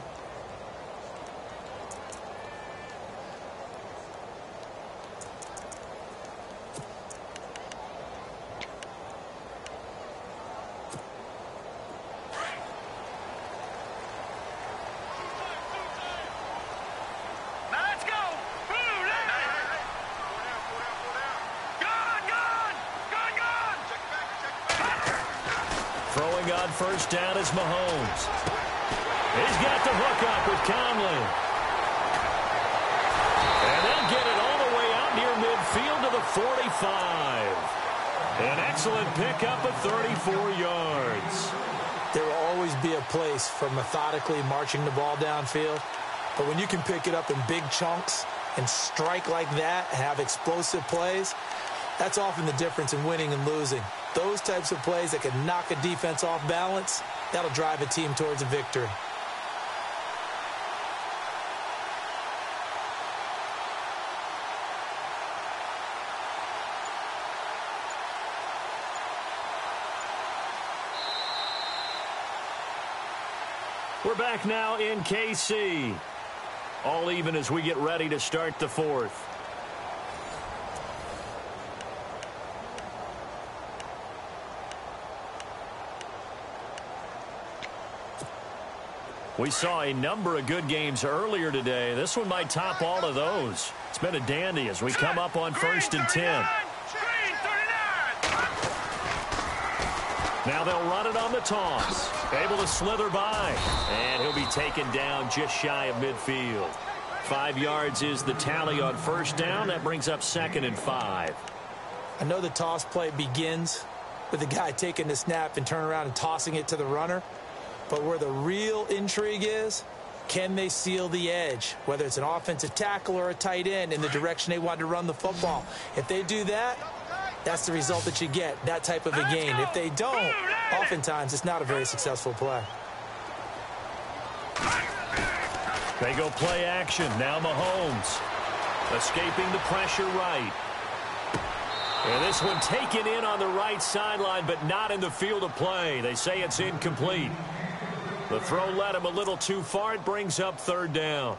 Throwing on first down is Mahomes. He's got the hook up with Conley. And they'll get it all the way out near midfield to the 45. An excellent pickup of 34 yards. There will always be a place for methodically marching the ball downfield. But when you can pick it up in big chunks and strike like that, have explosive plays, that's often the difference in winning and losing. Those types of plays that can knock a defense off balance, that'll drive a team towards a victory. We're back now in KC. All even as we get ready to start the 4th. We saw a number of good games earlier today. This one might top all of those. It's been a dandy as we come up on 1st and 10. Now they'll run it on the toss. Able to slither by. And he'll be taken down just shy of midfield. 5 yards is the tally on first down. That brings up 2nd and 5. I know the toss play begins with the guy taking the snap and turning around and tossing it to the runner. But where the real intrigue is, can they seal the edge, whether it's an offensive tackle or a tight end, in the direction they want to run the football? If they do that, that's the result that you get, that type of a gain. If they don't, oftentimes it's not a very successful play. They go play action. Now Mahomes escaping the pressure right. And this one taken in on the right sideline, but not in the field of play. They say it's incomplete. The throw led him a little too far. It brings up 3rd down.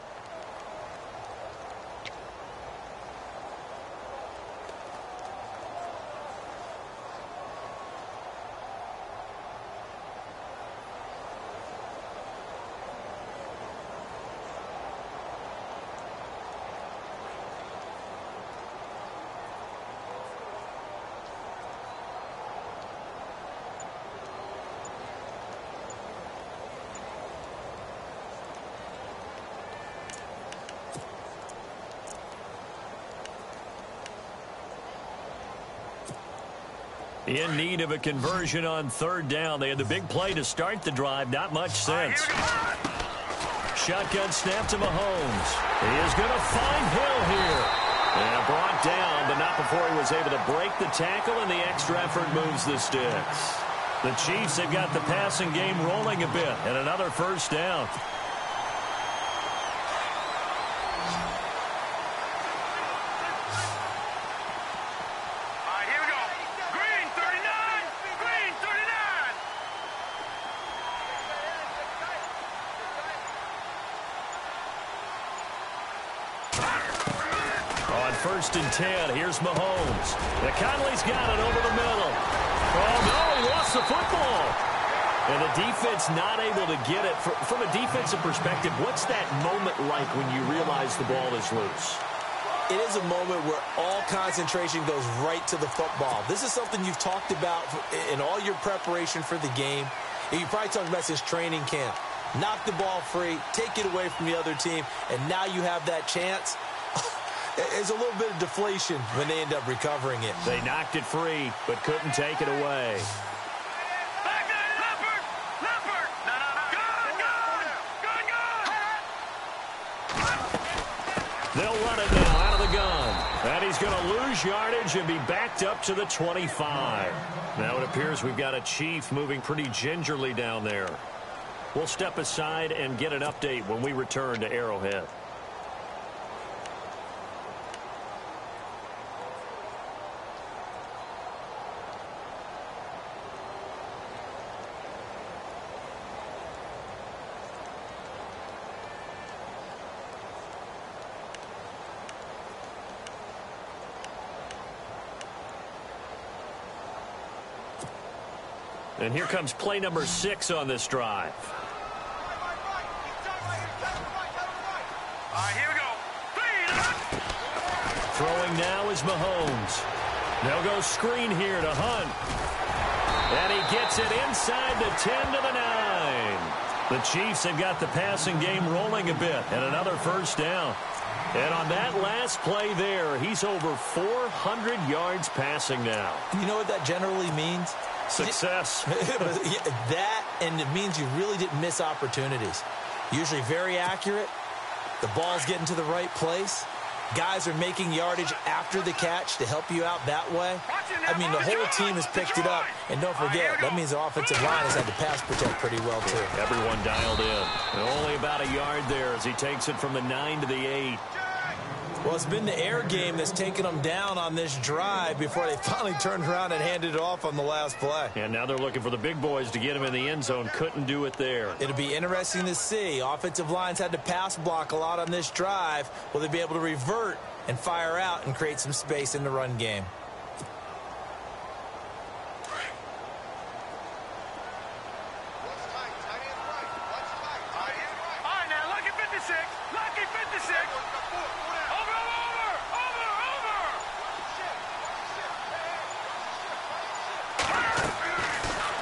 In need of a conversion on 3rd down. They had the big play to start the drive. Not much sense. Shotgun snap to Mahomes. He is going to find Hill here. And brought down, but not before he was able to break the tackle, and the extra effort moves the sticks. The Chiefs have got the passing game rolling a bit, and another 1st down. First and 10. Here's Mahomes. Conley's got it over the middle. Oh, no, he lost the football. And the defense not able to get it. From a defensive perspective, what's that moment like when you realize the ball is loose? It is a moment where all concentration goes right to the football. This is something you've talked about in all your preparation for the game. And you probably talked about since training camp. Knock the ball free, take it away from the other team, and now you have that chance. There's a little bit of deflation when they end up recovering it. They knocked it free, but couldn't take it away. They'll run it now out of the gun. And he's going to lose yardage and be backed up to the 25. Now it appears we've got a Chief moving pretty gingerly down there. We'll step aside and get an update when we return to Arrowhead. And here comes play number 6 on this drive. Here we go. Throwing now is Mahomes. They'll go screen here to Hunt. And he gets it inside the 10 to the 9. The Chiefs have got the passing game rolling a bit. And another 1st down. And on that last play there, he's over 400 yards passing now. You know what that generally means? Success. That, and it means you really didn't miss opportunities. Usually very accurate. The ball's getting to the right place. Guys are making yardage after the catch to help you out that way. I mean, the whole team has picked it up. And don't forget, that means the offensive line has had to pass protect pretty well, too. Everyone dialed in. And only about a yard there as he takes it from the 9 to the 8. Well, it's been the air game that's taken them down on this drive before they finally turned around and handed it off on the last play. And now they're looking for the big boys to get him in the end zone. Couldn't do it there. It'll be interesting to see. Offensive lines had to pass block a lot on this drive. Will they be able to revert and fire out and create some space in the run game?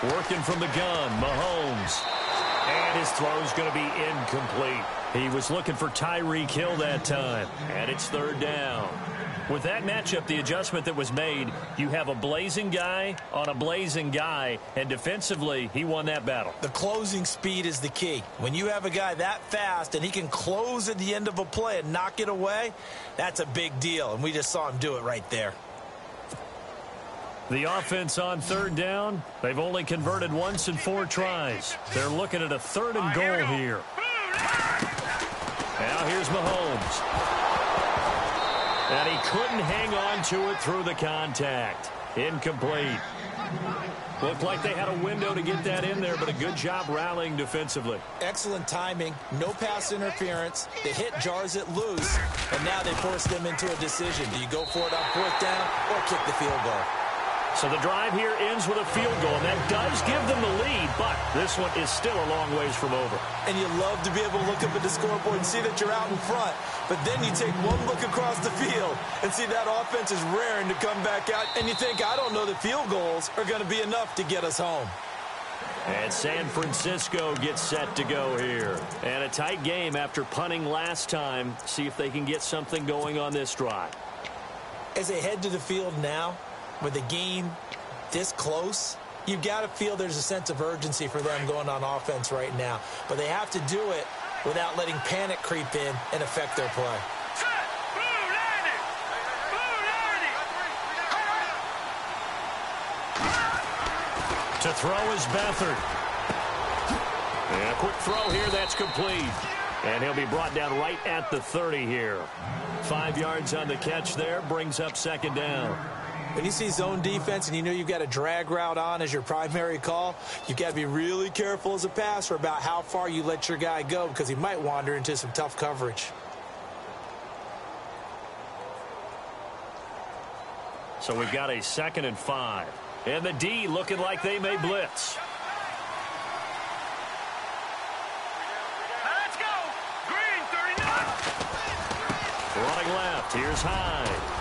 Working from the gun, Mahomes. And his throw's going to be incomplete. He was looking for Tyreek Hill that time. And it's third down. With that matchup, the adjustment that was made, you have a blazing guy on a blazing guy, and defensively, he won that battle. The closing speed is the key. When you have a guy that fast and he can close at the end of a play and knock it away, that's a big deal, and we just saw him do it right there. The offense on third down, they've only converted once in 4 tries. They're looking at a third and goal here. Now here's Mahomes. And he couldn't hang on to it through the contact. Incomplete. Looked like they had a window to get that in there, but a good job rallying defensively. Excellent timing, no pass interference. The hit jars it loose, and now they force them into a decision. Do you go for it on 4th down or kick the field goal? So the drive here ends with a field goal, and that does give them the lead, but this one is still a long ways from over. And you love to be able to look up at the scoreboard and see that you're out in front, but then you take one look across the field and see that offense is raring to come back out, and you think, I don't know that field goals are going to be enough to get us home. And San Francisco gets set to go here. And a tight game after punting last time. See if they can get something going on this drive. As they head to the field now, with the game this close, you've got to feel there's a sense of urgency for them going on offense right now. But they have to do it without letting panic creep in and affect their play. To throw is Beathard. And a quick throw here, that's complete. And he'll be brought down right at the 30 here. 5 yards on the catch there, brings up second down. When you see zone defense and you know you've got a drag route on as your primary call, you've got to be really careful as a passer about how far you let your guy go because he might wander into some tough coverage. So we've got a 2nd and 5. And the D looking like they may blitz. Let's go! Green, 39! Running left, here's Hyde.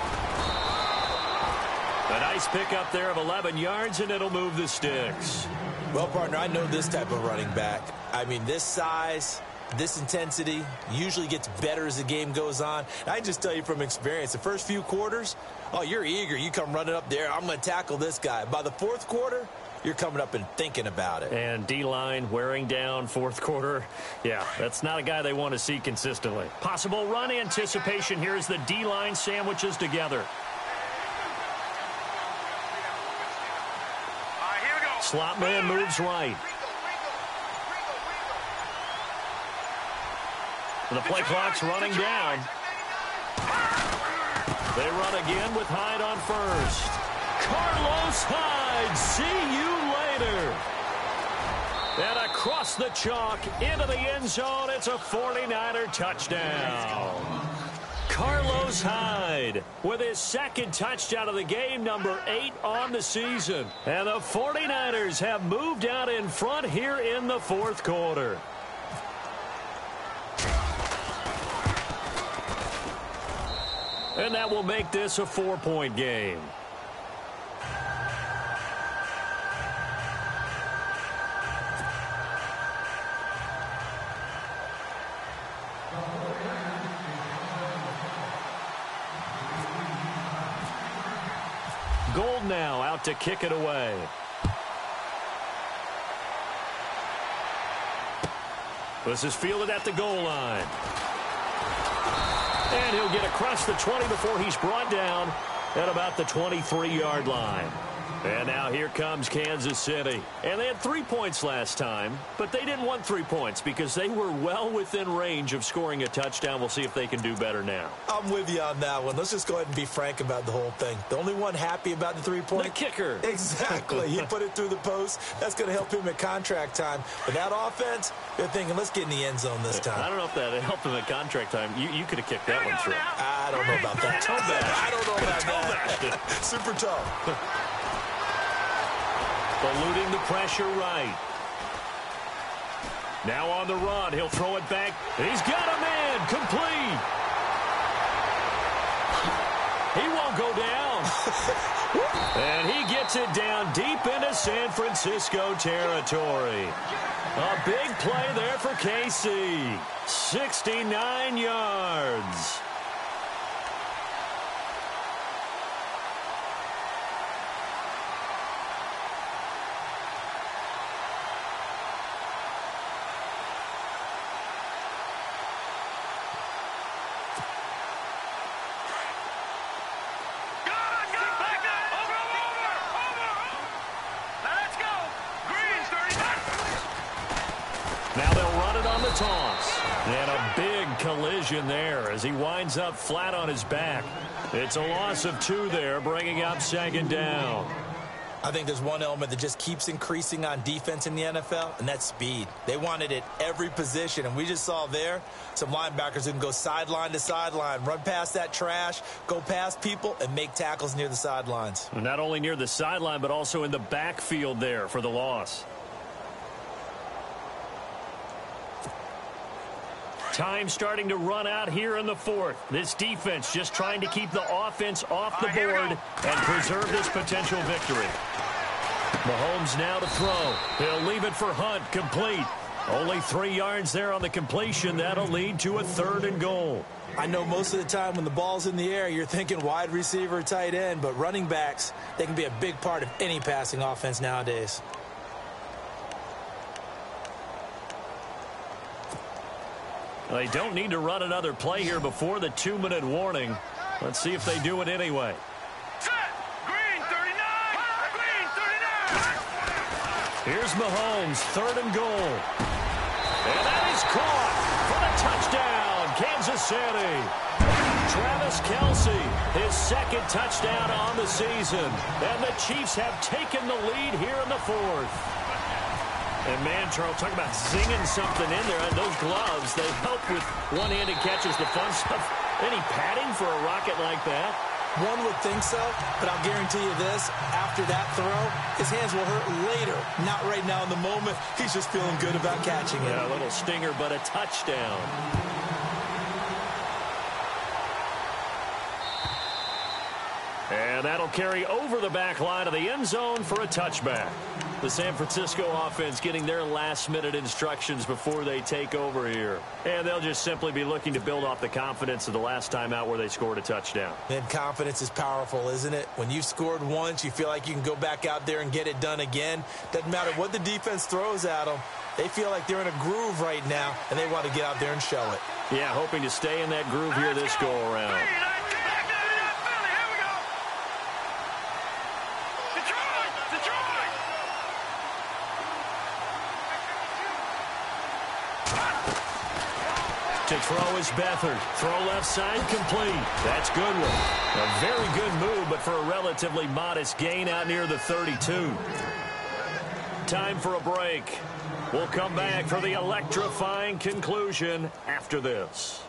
A nice pickup there of 11 yards, and it'll move the sticks. Well, partner, I know this type of running back. I mean, this size, this intensity usually gets better as the game goes on. And I just tell you from experience, the first few quarters, oh, you're eager. You come running up there, I'm going to tackle this guy. By the 4th quarter, you're coming up and thinking about it. And D-line wearing down 4th quarter. Yeah, that's not a guy they want to see consistently. Possible run anticipation here as the D-line sandwiches together. Slot man moves right. The play clock's running down. They run again with Hyde on first. Carlos Hyde, see you later. And across the chalk into the end zone, it's a 49er touchdown. Carlos Hyde with his 2nd touchdown of the game, number 8 on the season. And the 49ers have moved out in front here in the 4th quarter. And that will make this a 4-point game. Gold now out to kick it away. This is fielded at the goal line. And he'll get across the 20 before he's brought down at about the 23-yard line. And now here comes Kansas City. And they had 3 points last time, but they didn't want 3 points because they were well within range of scoring a touchdown. We'll see if they can do better now. I'm with you on that one. Let's just go ahead and be frank about the whole thing. The only one happy about the 3-point? The kicker. Exactly. He put it through the post. That's going to help him at contract time. But that offense, they're thinking, let's get in the end zone this time. I don't know if that helped him at contract time. You could have kicked that one through. I don't know about that. I don't know about that. Super tough. Eluding the pressure right. Now on the run. He'll throw it back. He's got a man. Complete. He won't go down. And he gets it down deep into San Francisco territory. A big play there for KC. 69 yards. Now they'll run it on the toss. And a big collision there as he winds up flat on his back. It's a loss of 2 there, bringing up second down. I think there's one element that just keeps increasing on defense in the NFL, and that's speed. They want it at every position, and we just saw there some linebackers who can go sideline to sideline, run past that trash, go past people, and make tackles near the sidelines. Not only near the sideline, but also in the backfield there for the loss. Time starting to run out here in the 4th. This defense just trying to keep the offense off the board and preserve this potential victory. Mahomes now to throw. He'll leave it for Hunt, complete. Only 3 yards there on the completion. That'll lead to a 3rd and goal. I know most of the time when the ball's in the air, you're thinking wide receiver, tight end, but running backs, they can be a big part of any passing offense nowadays. They don't need to run another play here before the 2-minute warning. Let's see if they do it anyway. Set. Green 39. Green 39. Here's Mahomes, 3rd and goal. And that is caught for the touchdown, Kansas City. Travis Kelce, his 2nd touchdown on the season. And the Chiefs have taken the lead here in the 4th. And, man, Charles, talk about zinging something in there. And those gloves, they help with one-handed catches, the fun stuff. Any padding for a rocket like that? One would think so, but I'll guarantee you this. After that throw, his hands will hurt later. Not right now in the moment. He's just feeling good about catching it. Yeah, a little stinger, but a touchdown. And that'll carry over the back line of the end zone for a touchback. The San Francisco offense getting their last-minute instructions before they take over here. And they'll just simply be looking to build off the confidence of the last time out where they scored a touchdown. And confidence is powerful, isn't it? When you've scored once, you feel like you can go back out there and get it done again. Doesn't matter what the defense throws at them. They feel like they're in a groove right now, and they want to get out there and show it. Yeah, hoping to stay in that groove here this go-around. To throw is Beathard. Throw left side, complete. That's Goodwin. A very good move, but for a relatively modest gain out near the 32. Time for a break. We'll come back for the electrifying conclusion after this.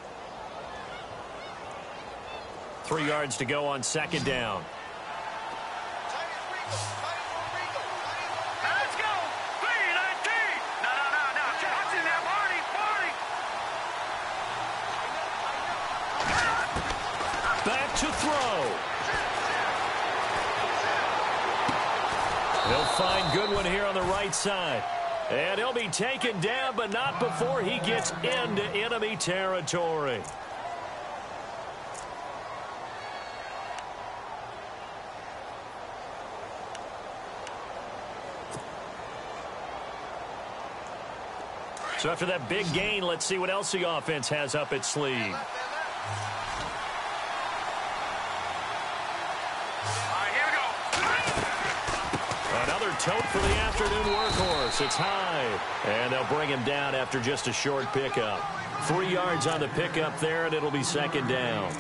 3 yards to go on 2nd down. Back to throw. He'll find Goodwin here on the right side. And he'll be taken down, but not before he gets into enemy territory. So after that big gain, let's see what else the offense has up its sleeve. Another tote for the afternoon workhorse. It's high. And they'll bring him down after just a short pickup. 3 yards on the pickup there, and it'll be 2nd down.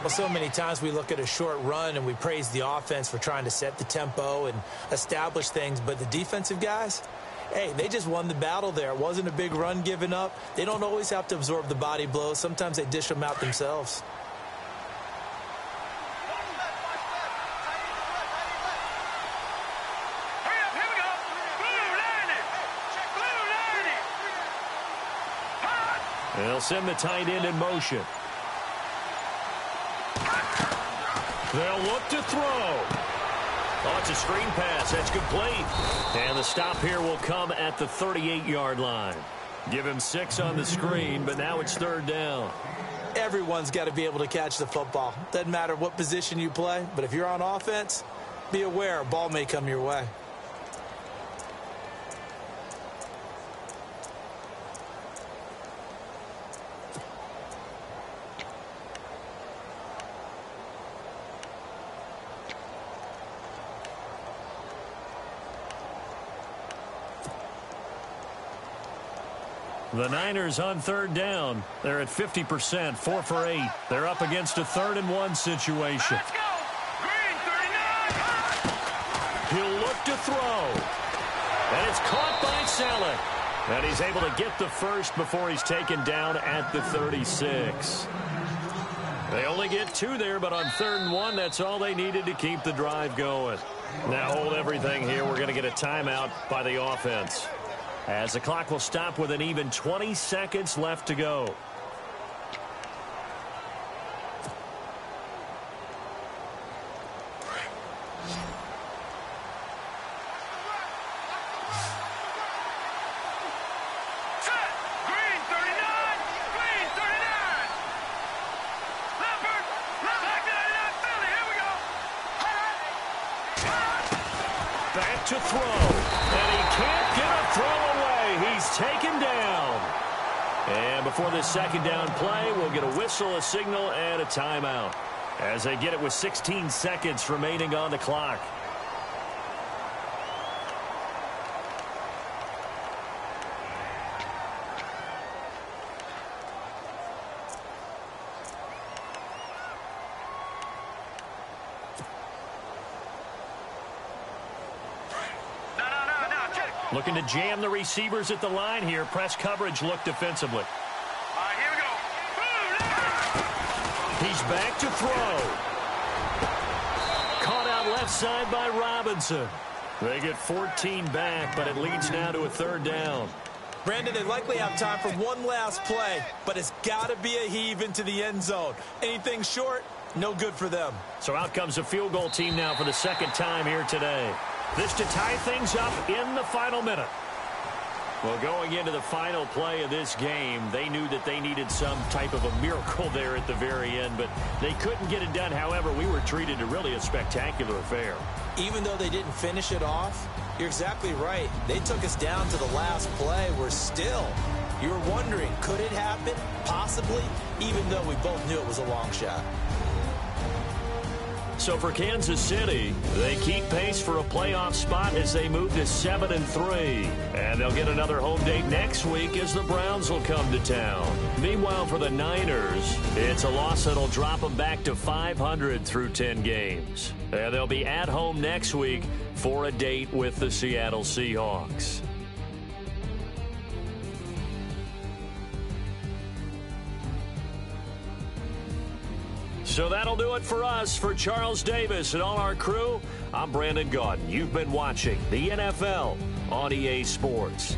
Well, so many times we look at a short run and we praise the offense for trying to set the tempo and establish things. But the defensive guys, hey, they just won the battle there. It wasn't a big run given up. They don't always have to absorb the body blows. Sometimes they dish them out themselves. They'll send the tight end in motion. They'll look to throw. Oh, it's a screen pass. That's complete. And the stop here will come at the 38-yard line. Give him 6 on the screen, but now it's 3rd down. Everyone's got to be able to catch the football. Doesn't matter what position you play, but if you're on offense, be aware a ball may come your way. The Niners on 3rd down. They're at 50%, 4 for 8. They're up against a 3rd and 1 situation. Let's go. Green 39. He'll look to throw. And it's caught by Saleh. And he's able to get the first before he's taken down at the 36. They only get 2 there, but on 3rd and 1, that's all they needed to keep the drive going. Now hold everything here. We're going to get a timeout by the offense, as the clock will stop with an even 20 seconds left to go. Set. Green 39. Green 39. Leopard. Black 99 Philly. Here we go. Back to throw. And he can't get a throw away. He's taken down. And before this 2nd down play, we'll get a whistle, a signal, and a timeout, as they get it with 16 seconds remaining on the clock. No. Check. Looking to jam the receivers at the line here. Press coverage, look defensively. All right, here we go. Boom. He's back to throw. Caught out left side by Robinson. They get 14 back, but it leads now to a 3rd down. Brandon, they likely have time for one last play, but it's got to be a heave into the end zone. Anything short, no good for them. So out comes a field goal team now for the 2nd time here today. This to tie things up in the final minute. Well, going into the final play of this game, they knew that they needed some type of a miracle there at the very end, but they couldn't get it done. However, we were treated to really a spectacular affair. Even though they didn't finish it off, you're exactly right. They took us down to the last play. You were wondering, could it happen? Possibly, even though we both knew it was a long shot. So for Kansas City, they keep pace for a playoff spot as they move to 7-3. And they'll get another home date next week as the Browns will come to town. Meanwhile, for the Niners, it's a loss that'll drop them back to 500 through 10 games. And they'll be at home next week for a date with the Seattle Seahawks. So that'll do it for us. For Charles Davis and all our crew, I'm Brandon Gaudin. You've been watching the NFL on EA Sports.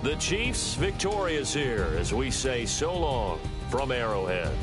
The Chiefs victorious here as we say so long from Arrowhead.